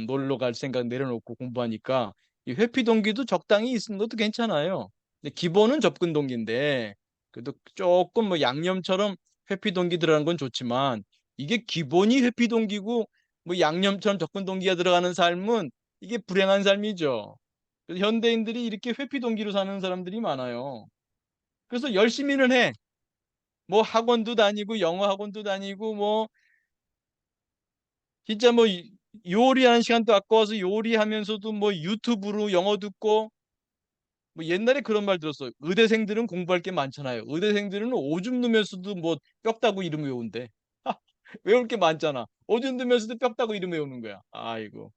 놀러 갈 생각 내려놓고 공부하니까 이 회피 동기도 적당히 있는 것도 괜찮아요. 근데 기본은 접근 동기인데 그래도 조금 뭐 양념처럼 회피 동기 들어가는 건 좋지만 이게 기본이 회피 동기고 뭐 양념처럼 접근 동기가 들어가는 삶은 이게 불행한 삶이죠. 그래서 현대인들이 이렇게 회피 동기로 사는 사람들이 많아요. 그래서 열심히는 해. 뭐 학원도 다니고 영어 학원도 다니고 뭐 진짜 뭐 요리하는 시간도 아까워서 요리하면서도 뭐 유튜브로 영어 듣고 뭐 옛날에 그런 말 들었어요. 의대생들은 공부할 게 많잖아요. 의대생들은 오줌 누면서도 뭐 뼈 따고 이름 외운대. 외울 게 많잖아. 오줌 누면서도 뼈 따고 이름 외우는 거야. 아이고.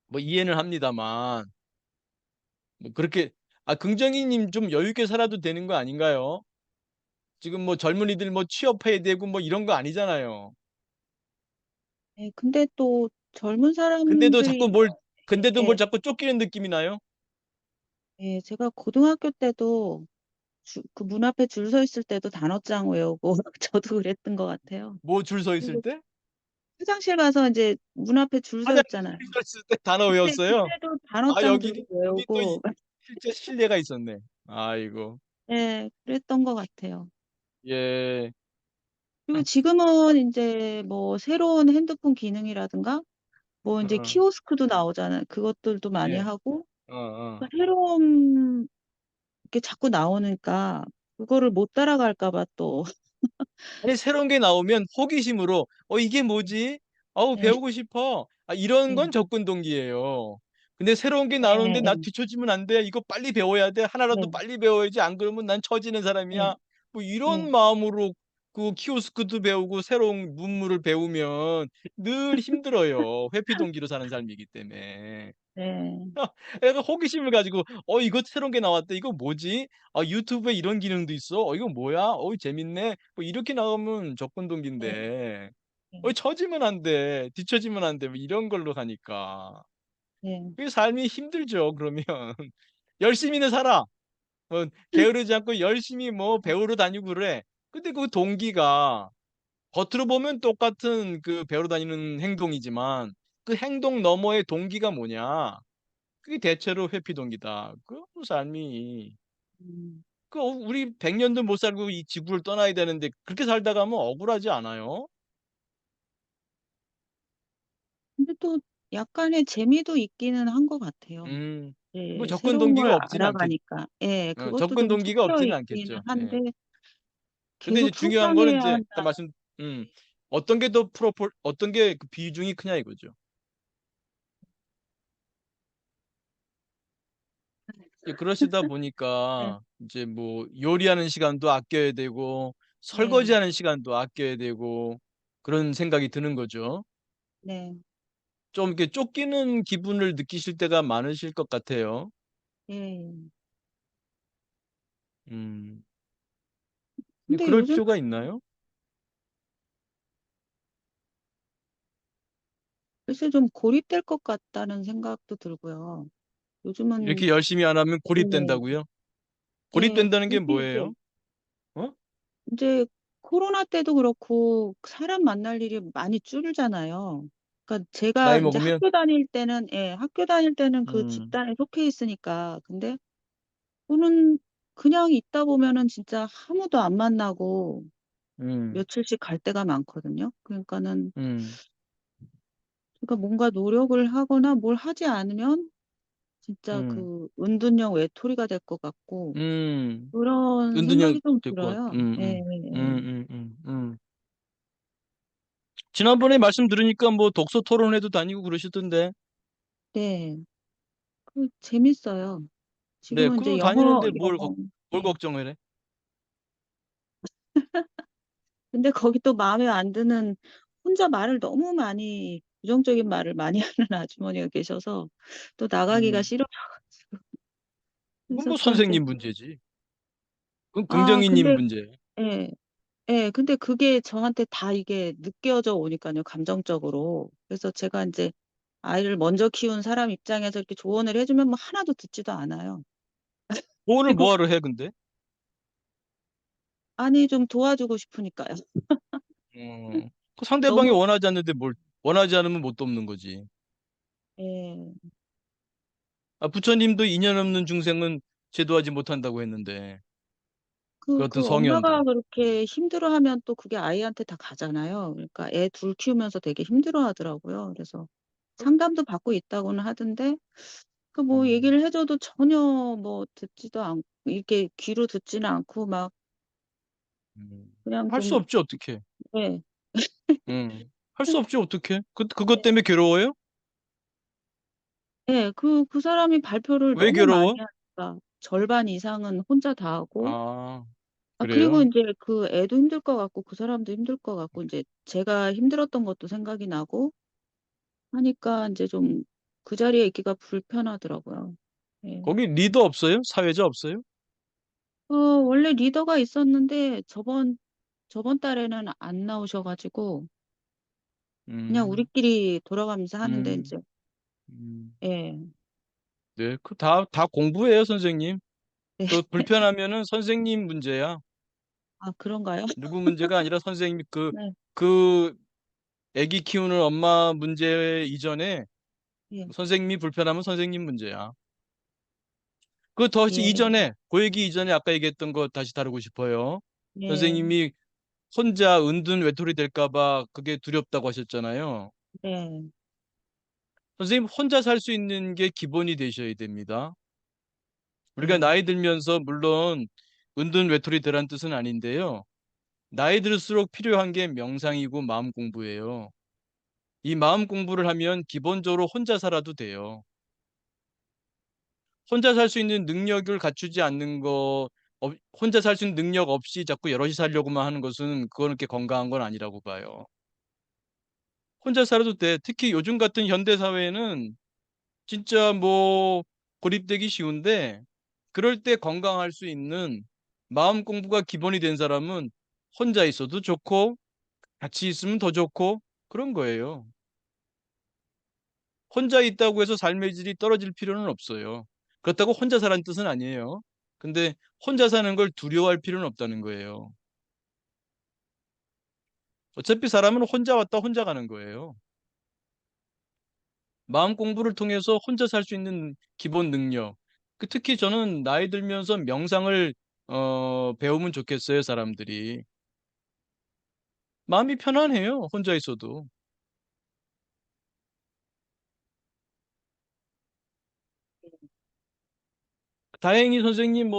뭐 이해는 합니다만 뭐 그렇게 긍정이님 좀 여유 있게 살아도 되는 거 아닌가요? 지금 뭐 젊은이들 뭐 취업해야 되고 뭐 이런 거 아니잖아요. 네, 근데 또 젊은 근데도 사람들이 자꾸 뭘 근데도 뭘 예, 자꾸 쫓기는 느낌이 나요? 예, 제가 고등학교 때도 그 문 앞에 줄 서 있을 때도 단어장 외우고 저도 그랬던 것 같아요. 뭐 줄 서 있을 그리고 때? 화장실 가서 이제 문 앞에 줄 서 화장실 있잖아요. 줄 서 있을 때 단어 외웠어요? 그때도 아, 단어장 들고 여기 또 외우고 실제 실례가 있었네. 아이고. 예, 그랬던 것 같아요. 예. 그리고 지금은 이제 뭐 새로운 핸드폰 기능이라든가 뭐 이제 어, 키오스크도 나오잖아요. 그것들도 많이 예. 하고 어. 새로운 게 자꾸 나오니까 그거를 못 따라갈까 봐 또 아니, 새로운 게 나오면 호기심으로 이게 뭐지? 어우, 예, 배우고 싶어. 이런 예, 건 접근 동기예요. 근데 새로운 게 예, 나오는데 나 뒤처지면 안 돼. 이거 빨리 배워야 돼. 하나라도 예, 빨리 배워야지. 안 그러면 난 처지는 예, 사람이야. 뭐 예, 이런 마음으로 그 키오스크도 배우고 새로운 문물을 배우면 늘 힘들어요. 회피 동기로 사는 삶이기 때문에. 예, 애가 호기심을 가지고 이거 새로운 게 나왔대. 이거 뭐지? 유튜브에 이런 기능도 있어. 이거 뭐야? 재밌네. 뭐 이렇게 나오면 접근 예, 동기인데 예, 처지면 안 돼. 뒤처지면 안 돼. 뭐 이런 걸로 가니까. 예. 그 삶이 힘들죠. 그러면 열심히는 살아. 뭐 게으르지 않고 열심히 뭐 배우러 다니고 그래. 근데 그 동기가 겉으로 보면 똑같은 그 배우러 다니는 행동이지만 그 행동 너머의 동기가 뭐냐? 그게 대체로 회피 동기다. 그 삶이 음. 우리 100년도 못 살고 이 지구를 떠나야 되는데 그렇게 살다 가면 억울하지 않아요? 근데 또 약간의 재미도 있기는 한 것 같아요. 음. 뭐 예, 접근 새로운 동기가 걸 없지는 않겠. 알아가니까. 예, 그것도 접근 좀 동기가 섞여 없지는 있기는 않겠죠. 한데 예. 근데 이제 계속 중요한 거는 성장해야 이제 한다. 아까 어떤 게 더 어떤 게 그 비중이 크냐 이거죠. 이제 그러시다 네, 보니까 이제 뭐 요리하는 시간도 아껴야 되고 네, 설거지하는 시간도 아껴야 되고 그런 생각이 드는 거죠. 네, 좀 이렇게 쫓기는 기분을 느끼실 때가 많으실 것 같아요. 예. 음. 근데 그럴 요즘 필요가 있나요? 글쎄 좀 고립될 것 같다는 생각도 들고요. 요즘은 이렇게 열심히 안 하면 예, 고립된다고요? 예, 고립된다는 게 그게 이제 뭐예요? 어? 이제 코로나 때도 그렇고 사람 만날 일이 많이 줄잖아요. 그러니까 제가 나이 이제 먹으면? 학교 다닐 때는 그 음, 집단에 속해 있으니까. 근데 저는 그냥 있다 보면은 진짜 아무도 안 만나고 음, 며칠씩 갈 때가 많거든요. 음, 그러니까 뭔가 노력을 하거나 뭘 하지 않으면 진짜 음, 그 은둔형 외톨이가 될 것 같고 음. 그런 은둔형 생각이 좀 될 것 같아. 들어요. 예, 예, 예. 지난번에 말씀 들으니까 뭐 독서 토론회도 다니고 그러시던데. 네, 그 재밌어요. 네, 지금은 이제 그거 다니는데 뭘 네. 걱정을 해? 근데 거기 또 마음에 안 드는 혼자 말을 너무 많이 부정적인 말을 많이 하는 아주머니가 계셔서 또 나가기가 음. 싫어가지고 그건 그래서 뭐 또 이제 선생님 문제지. 그건 긍정이님 근데 문제. 예, 예, 근데 그게 저한테 다 이게 느껴져 오니까요, 감정적으로. 그래서 제가 이제 아이를 먼저 키운 사람 입장에서 이렇게 조언을 해주면 뭐 하나도 듣지도 않아요. 돈을 그리고 뭐하러 해, 근데? 아니 좀 도와주고 싶으니까요. 그 상대방이 너무 원하지 않는데 원하지 않으면 못 돕는 거지. 예. 아, 부처님도 인연 없는 중생은 제도하지 못한다고 했는데, 그 어떤 그 성현도. 엄마가 그렇게 힘들어하면 또 그게 아이한테 다 가잖아요. 그러니까 애 둘 키우면서 되게 힘들어하더라고요. 그래서 상담도 받고 있다고는 하던데 그 뭐 음, 얘기를 해줘도 전혀 뭐 듣지도 않고 이렇게 귀로 듣지는 않고 막 그냥 할 수 좀 없지, 어떻게. 예. 할 수 없지, 어떻게. 그것 때문에 괴로워요? 예, 그 사람이 발표를 왜 너무 많이 괴로워? 하니까 절반 이상은 혼자 다 하고 아, 아 그리고 그래요? 이제 그 애도 힘들 것 같고 그 사람도 힘들 것 같고 이제 제가 힘들었던 것도 생각이 나고 하니까 이제 좀 그 자리에 있기가 불편하더라고요. 예. 거기 리더 없어요? 사회자 없어요? 원래 리더가 있었는데 저번 달에는 안 나오셔가지고 그냥 음, 우리끼리 돌아가면서 하는데 음, 이제 음. 예. 네, 다 공부예요, 선생님. 네. 그 불편하면은 선생님 문제야. 아 그런가요? 누구 문제가 아니라 선생님 네. 그 아기 키우는 엄마 문제 이전에 예. 선생님이 불편하면 선생님 문제야. 그 더 예. 이전에, 그 얘기 이전에 아까 얘기했던 거 다시 다루고 싶어요. 예. 선생님이 혼자 은둔 외톨이 될까 봐 그게 두렵다고 하셨잖아요. 네. 선생님 혼자 살 수 있는 게 기본이 되셔야 됩니다. 우리가 예. 나이 들면서 물론 은둔 외톨이 되라는 뜻은 아닌데요. 나이 들수록 필요한 게 명상이고 마음 공부예요. 이 마음 공부를 하면 기본적으로 혼자 살아도 돼요. 혼자 살 수 있는 능력을 갖추지 않는 혼자 살 수 있는 능력 없이 자꾸 여럿이 살려고만 하는 것은 그건 그렇게 건강한 건 아니라고 봐요. 혼자 살아도 돼. 특히 요즘 같은 현대 사회에는 진짜 뭐 고립되기 쉬운데 그럴 때 건강할 수 있는 마음 공부가 기본이 된 사람은 혼자 있어도 좋고 같이 있으면 더 좋고 그런 거예요. 혼자 있다고 해서 삶의 질이 떨어질 필요는 없어요. 그렇다고 혼자 사라는 뜻은 아니에요. 근데 혼자 사는 걸 두려워할 필요는 없다는 거예요. 어차피 사람은 혼자 왔다 혼자 가는 거예요. 마음 공부를 통해서 혼자 살 수 있는 기본 능력. 특히 저는 나이 들면서 명상을 배우면 좋겠어요, 사람들이. 마음이 편안해요, 혼자 있어도. 다행히 선생님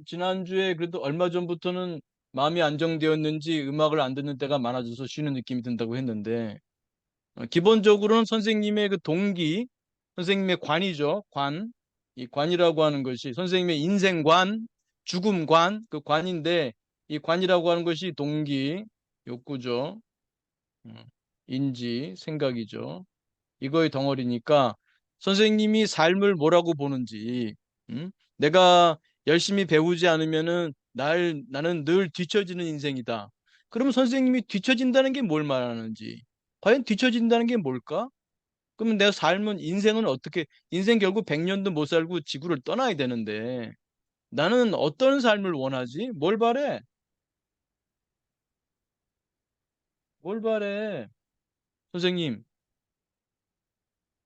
지난주에 그래도 얼마 전부터는 마음이 안정되었는지 음악을 안 듣는 때가 많아져서 쉬는 느낌이 든다고 했는데 기본적으로는 선생님의 그 동기, 선생님의 관이죠. 관. 이 관이라고 하는 것이 선생님의 인생관, 죽음관, 그 관인데 이 관이라고 하는 것이 동기, 욕구죠. 음, 인지, 생각이죠. 이거의 덩어리니까 선생님이 삶을 뭐라고 보는지, 내가 열심히 배우지 않으면은 나는 늘 뒤처지는 인생이다. 그러면 선생님이 뒤처진다는 게 뭘 말하는지, 과연 뒤처진다는 게 뭘까? 그러면 내가 인생은 어떻게, 인생 결국 100년도 못 살고 지구를 떠나야 되는데, 나는 어떤 삶을 원하지? 뭘 바래? 뭘 바래? 선생님,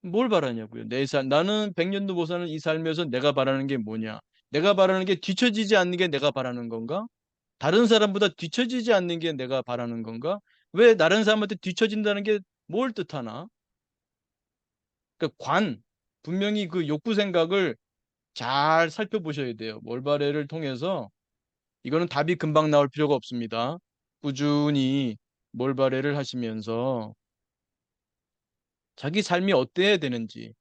뭘 바라냐고요? 나는 100년도 못 사는 이 삶에서 내가 바라는 게 뭐냐? 내가 바라는 게 뒤처지지 않는 게 내가 바라는 건가? 다른 사람보다 뒤처지지 않는 게 내가 바라는 건가? 왜 다른 사람한테 뒤처진다는 게 뭘 뜻하나? 분명히 그 욕구 생각을 잘 살펴보셔야 돼요. 몰바레를 통해서 이거는 답이 금방 나올 필요가 없습니다. 꾸준히 몰바레를 하시면서 자기 삶이 어때야 되는지,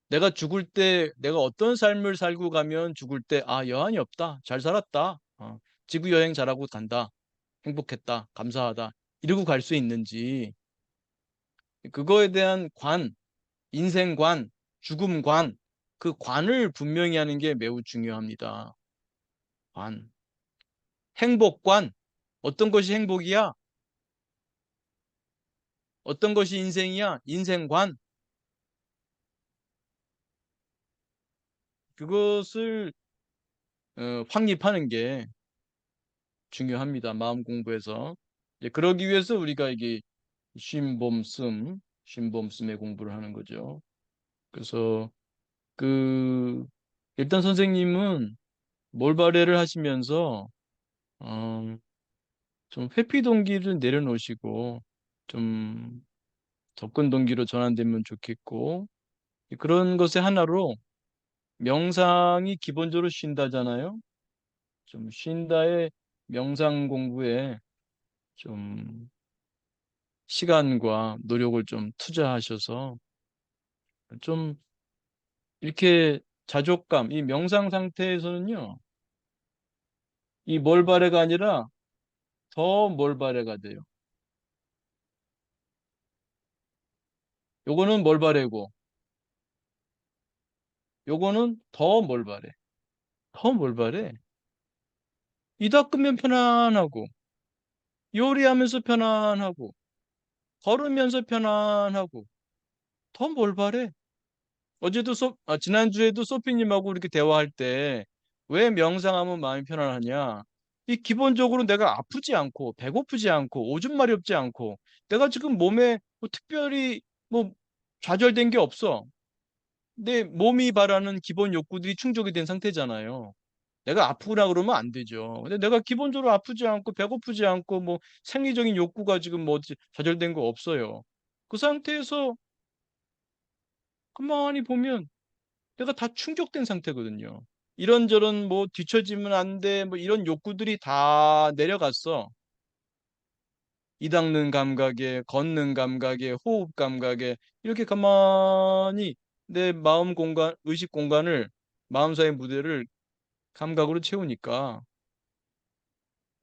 내가 죽을 때 내가 어떤 삶을 살고 가면 죽을 때 여한이 없다. 잘 살았다. 지구 여행 잘하고 간다. 행복했다. 감사하다. 이러고 갈 수 있는지 그거에 대한 인생관, 죽음관 그 관을 분명히 하는 게 매우 중요합니다. 관. 행복관. 어떤 것이 행복이야? 어떤 것이 인생이야? 인생관. 그것을 확립하는 게 중요합니다. 마음 공부에서. 그러기 위해서 우리가 이게 쉼봄씀의 공부를 하는 거죠. 그래서 그 일단 선생님은 몰바레를 하시면서 어, 좀 회피 동기를 내려놓으시고 좀 접근 동기로 전환되면 좋겠고 그런 것의 하나로 명상이 기본적으로 쉰다잖아요. 좀 쉰다의 명상 공부에 좀 시간과 노력을 좀 투자하셔서 좀 이렇게 자족감, 이 명상 상태에서는요, 이 몰바레가 아니라 더 몰바레가 돼요. 요거는 몰바레고, 요거는 더 몰바레. 더 몰바레. 이 닦으면 편안하고, 요리하면서 편안하고, 걸으면서 편안하고, 더 몰바레. 지난주에도 소피님하고 이렇게 대화할 때, 왜 명상하면 마음이 편안하냐? 이 기본적으로 내가 아프지 않고, 배고프지 않고, 오줌 마렵지 않고, 내가 지금 몸에 뭐 특별히 뭐 좌절된 게 없어. 내 몸이 바라는 기본 욕구들이 충족이 된 상태잖아요. 내가 아프구나 그러면 안 되죠. 근데 내가 기본적으로 아프지 않고, 배고프지 않고, 뭐 생리적인 욕구가 지금 뭐 좌절된 거 없어요. 그 상태에서 가만히 보면 내가 다 충족된 상태거든요. 이런저런 뭐 뒤처지면 안 돼, 뭐 이런 욕구들이 다 내려갔어. 이 닦는 감각에, 걷는 감각에, 호흡 감각에 이렇게 가만히 내 마음 공간, 의식 공간을 마음사의 무대를 감각으로 채우니까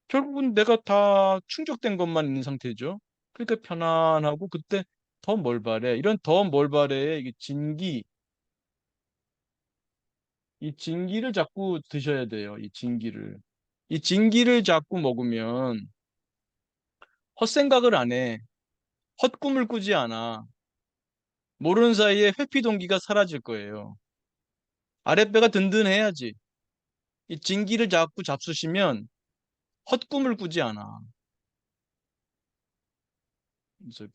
결국은 내가 다 충족된 것만 있는 상태죠. 그러니까 편안하고 그때 더 몰바래. 이런 더 몰바래의 이게 진기, 이 진기를 자꾸 드셔야 돼요. 이 진기를. 이 진기를 자꾸 먹으면 헛생각을 안 해. 헛꿈을 꾸지 않아. 모르는 사이에 회피 동기가 사라질 거예요. 아랫배가 든든해야지. 이 진기를 자꾸 잡수시면 헛꿈을 꾸지 않아. 그래서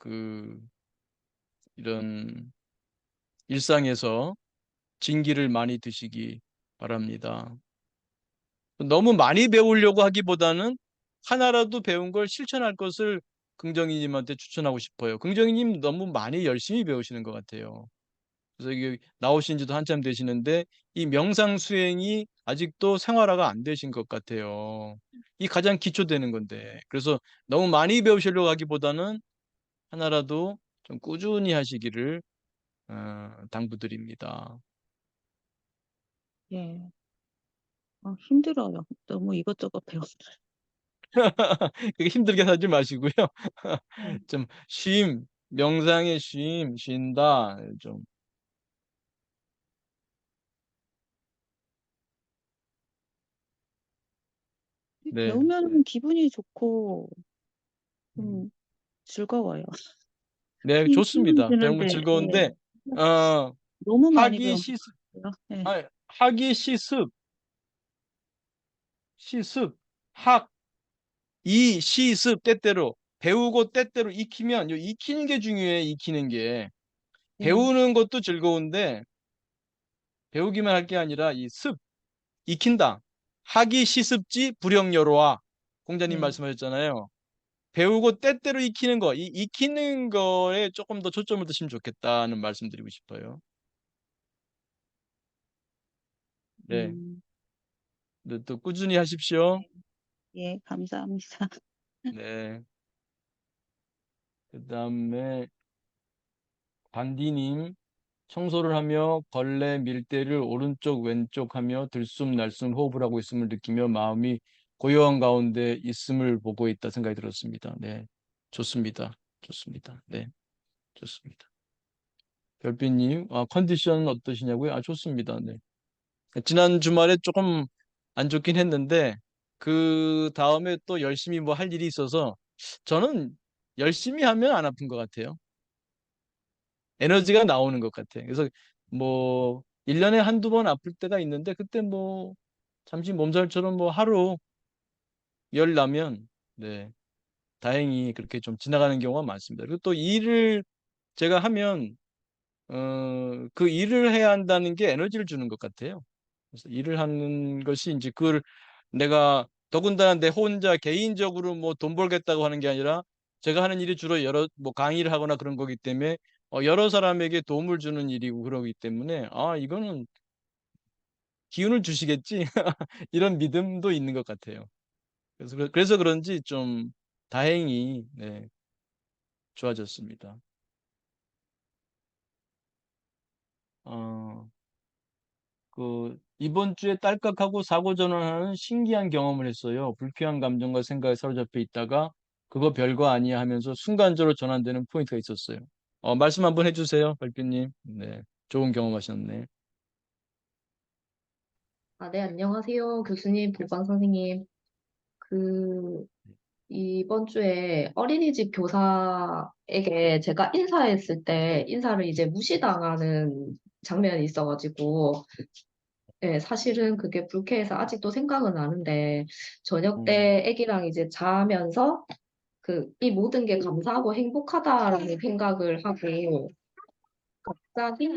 이런 일상에서 진기를 많이 드시기 바랍니다. 너무 많이 배우려고 하기보다는 하나라도 배운 걸 실천할 것을 긍정이님한테 추천하고 싶어요. 긍정이님 너무 많이 열심히 배우시는 것 같아요. 그래서 이게 나오신 지도 한참 되시는데 이 명상 수행이 아직도 생활화가 안 되신 것 같아요. 이 가장 기초되는 건데. 그래서 너무 많이 배우시려고 하기보다는 하나라도 좀 꾸준히 하시기를 당부드립니다. 예. 힘들어요. 너무 이것저것 배워. 그게 힘들게 하지 마시고요. 네. 좀 명상의 쉰다. 좀, 네. 배우면 기분이 좋고 음, 좀 즐거워요. 네, 힘은 좋습니다. 배운 거 드는데 즐거운데, 예. 어, 너무 많이 하기 배우면 시습, 그래요. 예. 하기 시습, 학, 시습, 때때로, 배우고 때때로 익히면, 익히는 게 중요해, 익히는 게. 예. 배우는 것도 즐거운데, 배우기만 할 게 아니라, 익힌다. 하기 시습지 불영여로와. 공자님 예. 말씀하셨잖아요. 배우고 때때로 익히는 거, 이 익히는 거에 조금 더 초점을 두시면 좋겠다는 말씀드리고 싶어요. 네. 음, 네, 또 꾸준히 하십시오. 예, 감사합니다. 네. 그다음에 반디님, 청소를 하며 걸레 밀대를 오른쪽 왼쪽 하며 들숨 날숨 호흡을 하고 있음을 느끼며 마음이 고요한 가운데 있음을 보고 있다 생각이 들었습니다. 네. 좋습니다. 좋습니다. 네. 좋습니다. 별빛님, 컨디션은 어떠시냐고요? 좋습니다. 네. 지난 주말에 조금 안 좋긴 했는데, 그 다음에 또 열심히 뭐 할 일이 있어서, 저는 열심히 하면 안 아픈 것 같아요. 에너지가 나오는 것 같아요. 그래서 뭐, 1년에 한두 번 아플 때가 있는데, 그때 뭐, 잠시 몸살처럼 뭐 하루 열 나면 네, 다행히 그렇게 좀 지나가는 경우가 많습니다. 그리고 또 일을 제가 하면 그 일을 해야 한다는 게 에너지를 주는 것 같아요. 그래서 일을 하는 것이 이제 그걸 내가 더군다나 내 혼자 개인적으로 뭐 돈 벌겠다고 하는 게 아니라 제가 하는 일이 주로 여러 뭐 강의를 하거나 그런 거기 때문에 여러 사람에게 도움을 주는 일이고 그러기 때문에 아 이거는 기운을 주시겠지 이런 믿음도 있는 것 같아요. 그래서 그런지 좀 다행히 네, 좋아졌습니다. 어, 이번 주에 딸깍하고 사고 전환하는 신기한 경험을 했어요. 불쾌한 감정과 생각에 사로잡혀 있다가 그거 별거 아니야 하면서 순간적으로 전환되는 포인트가 있었어요. 말씀 한번 해주세요, 발표님. 네, 좋은 경험하셨네. 아, 네, 안녕하세요. 교수님, 보건 선생님. 그, 이번 주에 어린이집 교사에게 제가 인사했을 때 인사를 이제 무시당하는 장면이 있어가지고, 네, 사실은 그게 불쾌해서 아직도 생각은 나는데, 저녁 음, 때 아기랑 이제 자면서 이 모든 게 감사하고 행복하다라는 생각을 하고, 갑자기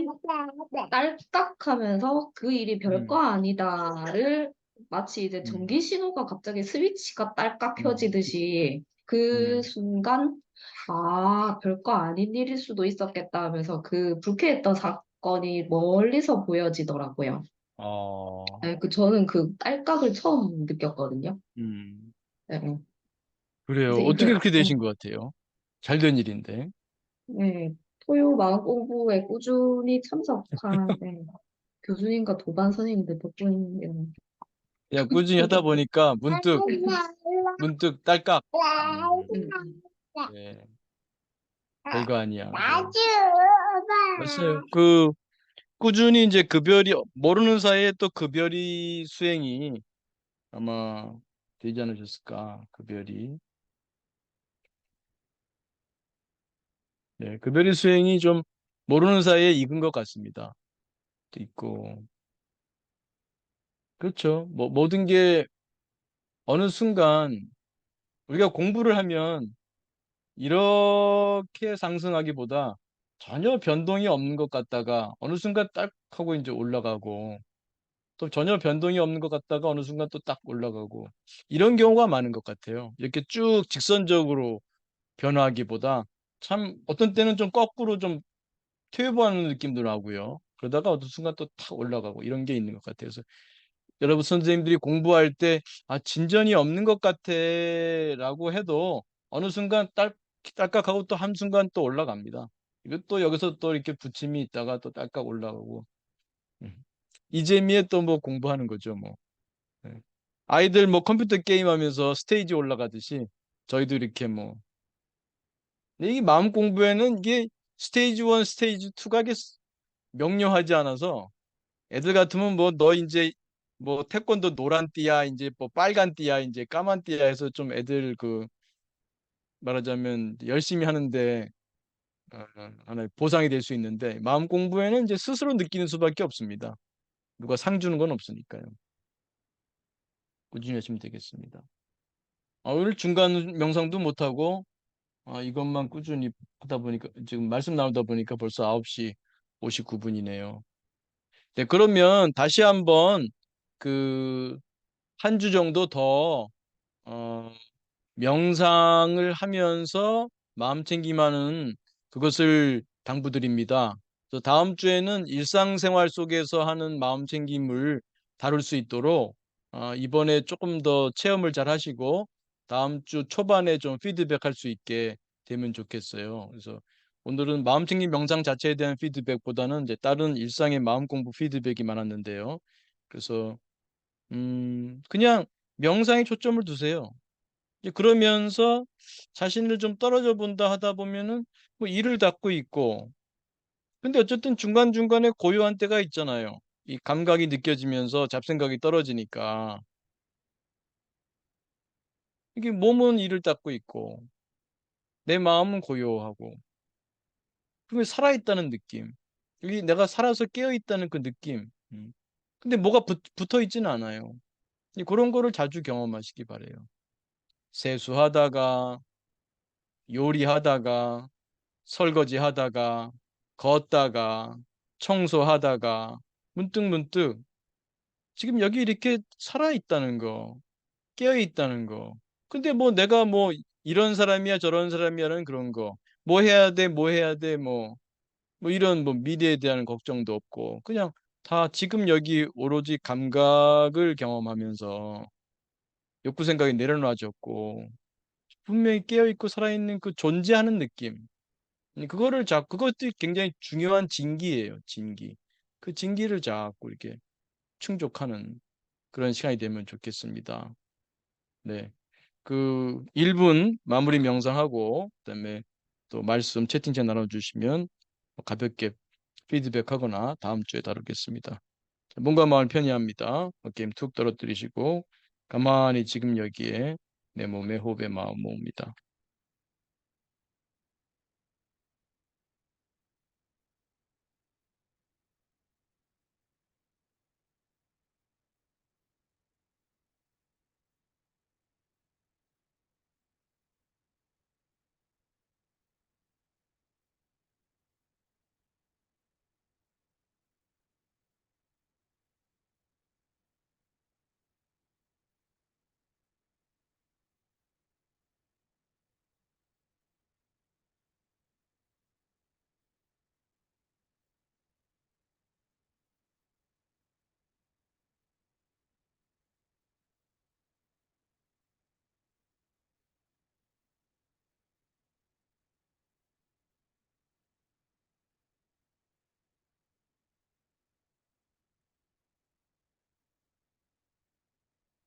딸깍하면서 그 일이 별거 음, 아니다를 마치 이제 음, 전기 신호가 갑자기 스위치가 딸깍 음, 켜지듯이 그 음. 순간 아, 별거 아닌 일일 수도 있었겠다 하면서 그 불쾌했던 사건이 멀리서 보여지더라고요. 어, 네, 저는 그 딸깍을 처음 느꼈거든요. 음. 네, 네. 그래요. 그래서 어떻게 이게 그렇게 되신 것 같아요? 잘 된 일인데. 네, 토요 마음 공부에 꾸준히 참석한 네, 교수님과 도반 선생님들 덕분이에요. 그냥 꾸준히 하다 보니까 문득 딸깍. 음. 네, 별거 아니야. 네. 나도 맞아요. 봐. 꾸준히 이제 급여리 모르는 사이에 또 급여리 수행이 아마 되지 않으셨을까? 급여리. 네, 급여리 수행이 좀 모르는 사이에 익은 것 같습니다. 또 있고. 그렇죠. 뭐 모든 게 어느 순간 우리가 공부를 하면 이렇게 상승하기보다 전혀 변동이 없는 것 같다가 어느 순간 딱 하고 이제 올라가고 또 전혀 변동이 없는 것 같다가 어느 순간 또 딱 올라가고 이런 경우가 많은 것 같아요. 이렇게 쭉 직선적으로 변화하기보다 참 어떤 때는 좀 거꾸로 좀 퇴보하는 느낌도 나고요. 그러다가 어느 순간 또 탁 올라가고 이런 게 있는 것 같아요. 그래서 여러분 선생님들이 공부할 때 진전이 없는 것 같아라고 해도 어느 순간 딸깍하고 또 한순간 또 올라갑니다. 이것도 여기서 또 이렇게 부침이 있다가 또 딸깍 올라가고 음. 이 재미에 또 뭐 공부하는 거죠, 뭐. 네. 아이들 뭐 컴퓨터 게임 하면서 스테이지 올라가듯이 저희도 이렇게 뭐. 근데 이 마음 공부에는 이게 스테이지 1, 스테이지 2가 이게 명료하지 않아서 애들 같으면 뭐 너 이제 뭐 태권도 노란 띠야 이제 뭐 빨간 띠야 이제 까만 띠야 해서 좀 애들 말하자면 열심히 하는데 하나의 보상이 될 수 있는데 마음 공부에는 이제 스스로 느끼는 수밖에 없습니다. 누가 상 주는 건 없으니까요. 꾸준히 하시면 되겠습니다. 오늘 중간 명상도 못하고 이것만 꾸준히 하다 보니까 지금 말씀 나오다 보니까 벌써 9시 59분이네요. 네, 그러면 다시 한번 그 한 주 정도 더 어, 명상을 하면서 마음 챙김하는 그것을 당부드립니다. 그래서 다음 주에는 일상생활 속에서 하는 마음 챙김을 다룰 수 있도록 이번에 조금 더 체험을 잘 하시고 다음 주 초반에 좀 피드백할 수 있게 되면 좋겠어요. 그래서 오늘은 마음 챙김 명상 자체에 대한 피드백보다는 이제 다른 일상의 마음 공부 피드백이 많았는데요. 그래서 그냥 명상에 초점을 두세요. 이제 그러면서 자신을 좀 떨어져 본다 하다 보면은 뭐 이를 닦고 있고 근데 어쨌든 중간중간에 고요한 때가 있잖아요. 이 감각이 느껴지면서 잡생각이 떨어지니까 이게 몸은 이를 닦고 있고 내 마음은 고요하고 그게 살아있다는 느낌. 여기 내가 살아서 깨어 있다는 그 느낌. 근데 뭐가 붙어 있지는 않아요. 그런 거를 자주 경험하시기 바래요. 세수하다가, 요리하다가, 설거지하다가, 걷다가, 청소하다가, 문득문득 지금 여기 이렇게 살아있다는 거, 깨어있다는 거. 근데 뭐 내가 뭐 이런 사람이야 저런 사람이야는 그런 거. 뭐 해야 돼, 뭐 해야 돼, 뭐 이런 뭐 미래에 대한 걱정도 없고 그냥 다 지금 여기 오로지 감각을 경험하면서 욕구 생각이 내려놔졌고 분명히 깨어있고 살아있는 그 존재하는 느낌. 그거를 그것도 굉장히 중요한 진기예요, 진기. 그 진기를 자꾸 이렇게 충족하는 그런 시간이 되면 좋겠습니다. 네. 그 1분 마무리 명상하고 그다음에 또 말씀 채팅창 나눠주시면 가볍게 피드백하거나 다음 주에 다루겠습니다. 몸과 마음을 편히합니다. 어깨 힘 툭 떨어뜨리시고 가만히 지금 여기에 내 몸에 호흡에 마음 모읍니다.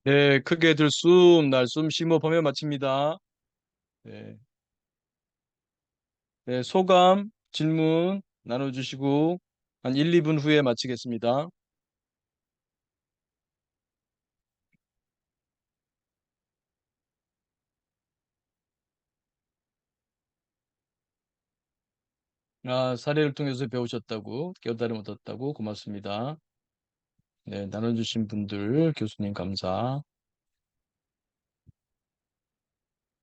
네, 크게 들숨 날숨 심호흡하며 마칩니다. 네, 네, 소감 질문 나눠주시고 한 1, 2분 후에 마치겠습니다. 사례를 통해서 배우셨다고, 깨달음 얻었다고 고맙습니다. 네, 나눠주신 분들, 교수님 감사.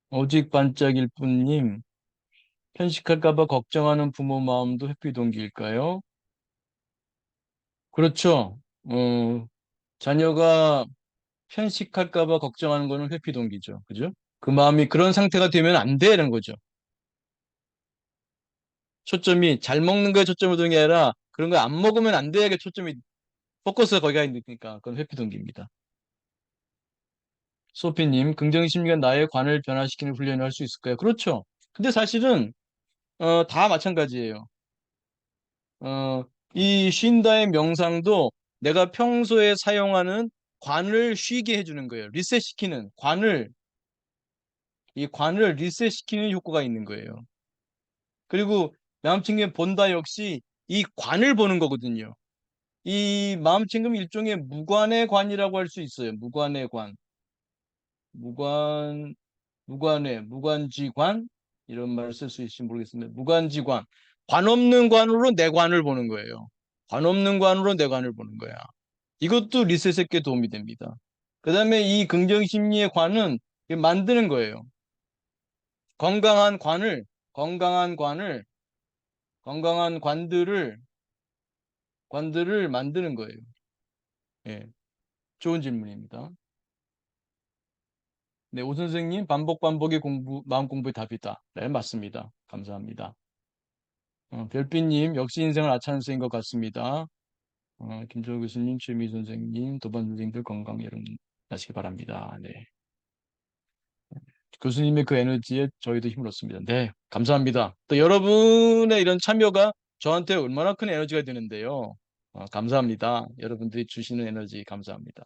오직 반짝일 뿐님, 편식할까 봐 걱정하는 부모 마음도 회피 동기일까요? 그렇죠. 자녀가 편식할까 봐 걱정하는 거는 회피 동기죠. 그죠? 그 마음이 그런 상태가 되면 안 되는 거죠. 초점이 잘 먹는 거에 초점을 두는 게 아니라 그런 거 안 먹으면 안 돼야 초점이 포커스가 거기가 있으니까 그건 회피 동기입니다. 소피님, 긍정심리가 나의 관을 변화시키는 훈련을 할 수 있을까요? 그렇죠. 근데 사실은 다 마찬가지예요. 어, 이 쉰다의 명상도 내가 평소에 사용하는 관을 쉬게 해주는 거예요. 리셋시키는 이 관을 리셋시키는 효과가 있는 거예요. 그리고 마음챙김 본다 역시 이 관을 보는 거거든요. 이 마음챙김 일종의 무관의 관이라고 할 수 있어요. 무관의 관. 무관지관 이런 말을 쓸 수 있을지 모르겠습니다. 무관지관. 관 없는 관으로 내 관을 보는 거예요. 관 없는 관으로 내 관을 보는 거야. 이것도 리셋에 꽤 도움이 됩니다. 그 다음에 이 긍정심리의 관은 만드는 거예요. 건강한 관을, 건강한 관을, 건강한 관들을 만드는 거예요. 예, 좋은 질문입니다. 네, 오 선생님, 반복의 마음 공부의 답이다. 네, 맞습니다. 감사합니다. 별빛님, 역시 인생을 아차하는 선생인 것 같습니다. 김정우 교수님, 최미 선생님, 도반 선생님들 건강 여러분 하시기 바랍니다. 네. 교수님의 그 에너지에 저희도 힘을 얻습니다. 네, 감사합니다. 또 여러분의 이런 참여가 저한테 얼마나 큰 에너지가 되는데요. 감사합니다. 여러분들이 주시는 에너지 감사합니다.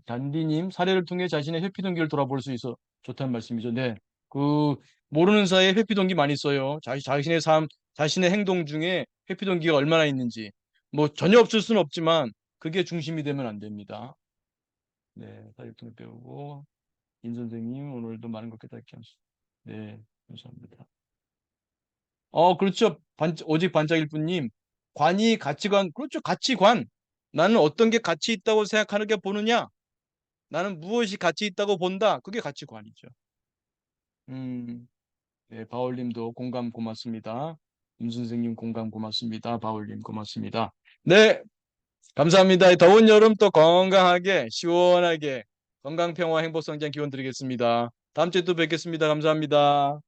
단디님, 사례를 통해 자신의 회피 동기를 돌아볼 수 있어 좋다는 말씀이죠. 네, 그 모르는 사이에 회피 동기 많이 써요. 자신의 삶, 자신의 행동 중에 회피 동기가 얼마나 있는지 뭐 전혀 없을 수는 없지만 그게 중심이 되면 안 됩니다. 네, 사례를 통해 배우고 인 선생님 오늘도 많은 것 깨닫게 하시. 네, 감사합니다. 그렇죠. 오직 반짝일 뿐님 관이 가치관 그렇죠. 가치관 나는 어떤 게 가치 있다고 생각하는 게 보느냐? 나는 무엇이 가치 있다고 본다. 그게 가치관이죠. 네, 바울님도 공감 고맙습니다. 임 선생님 공감 고맙습니다. 바울님 고맙습니다. 네, 감사합니다. 더운 여름 또 건강하게 시원하게 건강 평화 행복 성장 기원 드리겠습니다. 다음 주에 또 뵙겠습니다. 감사합니다.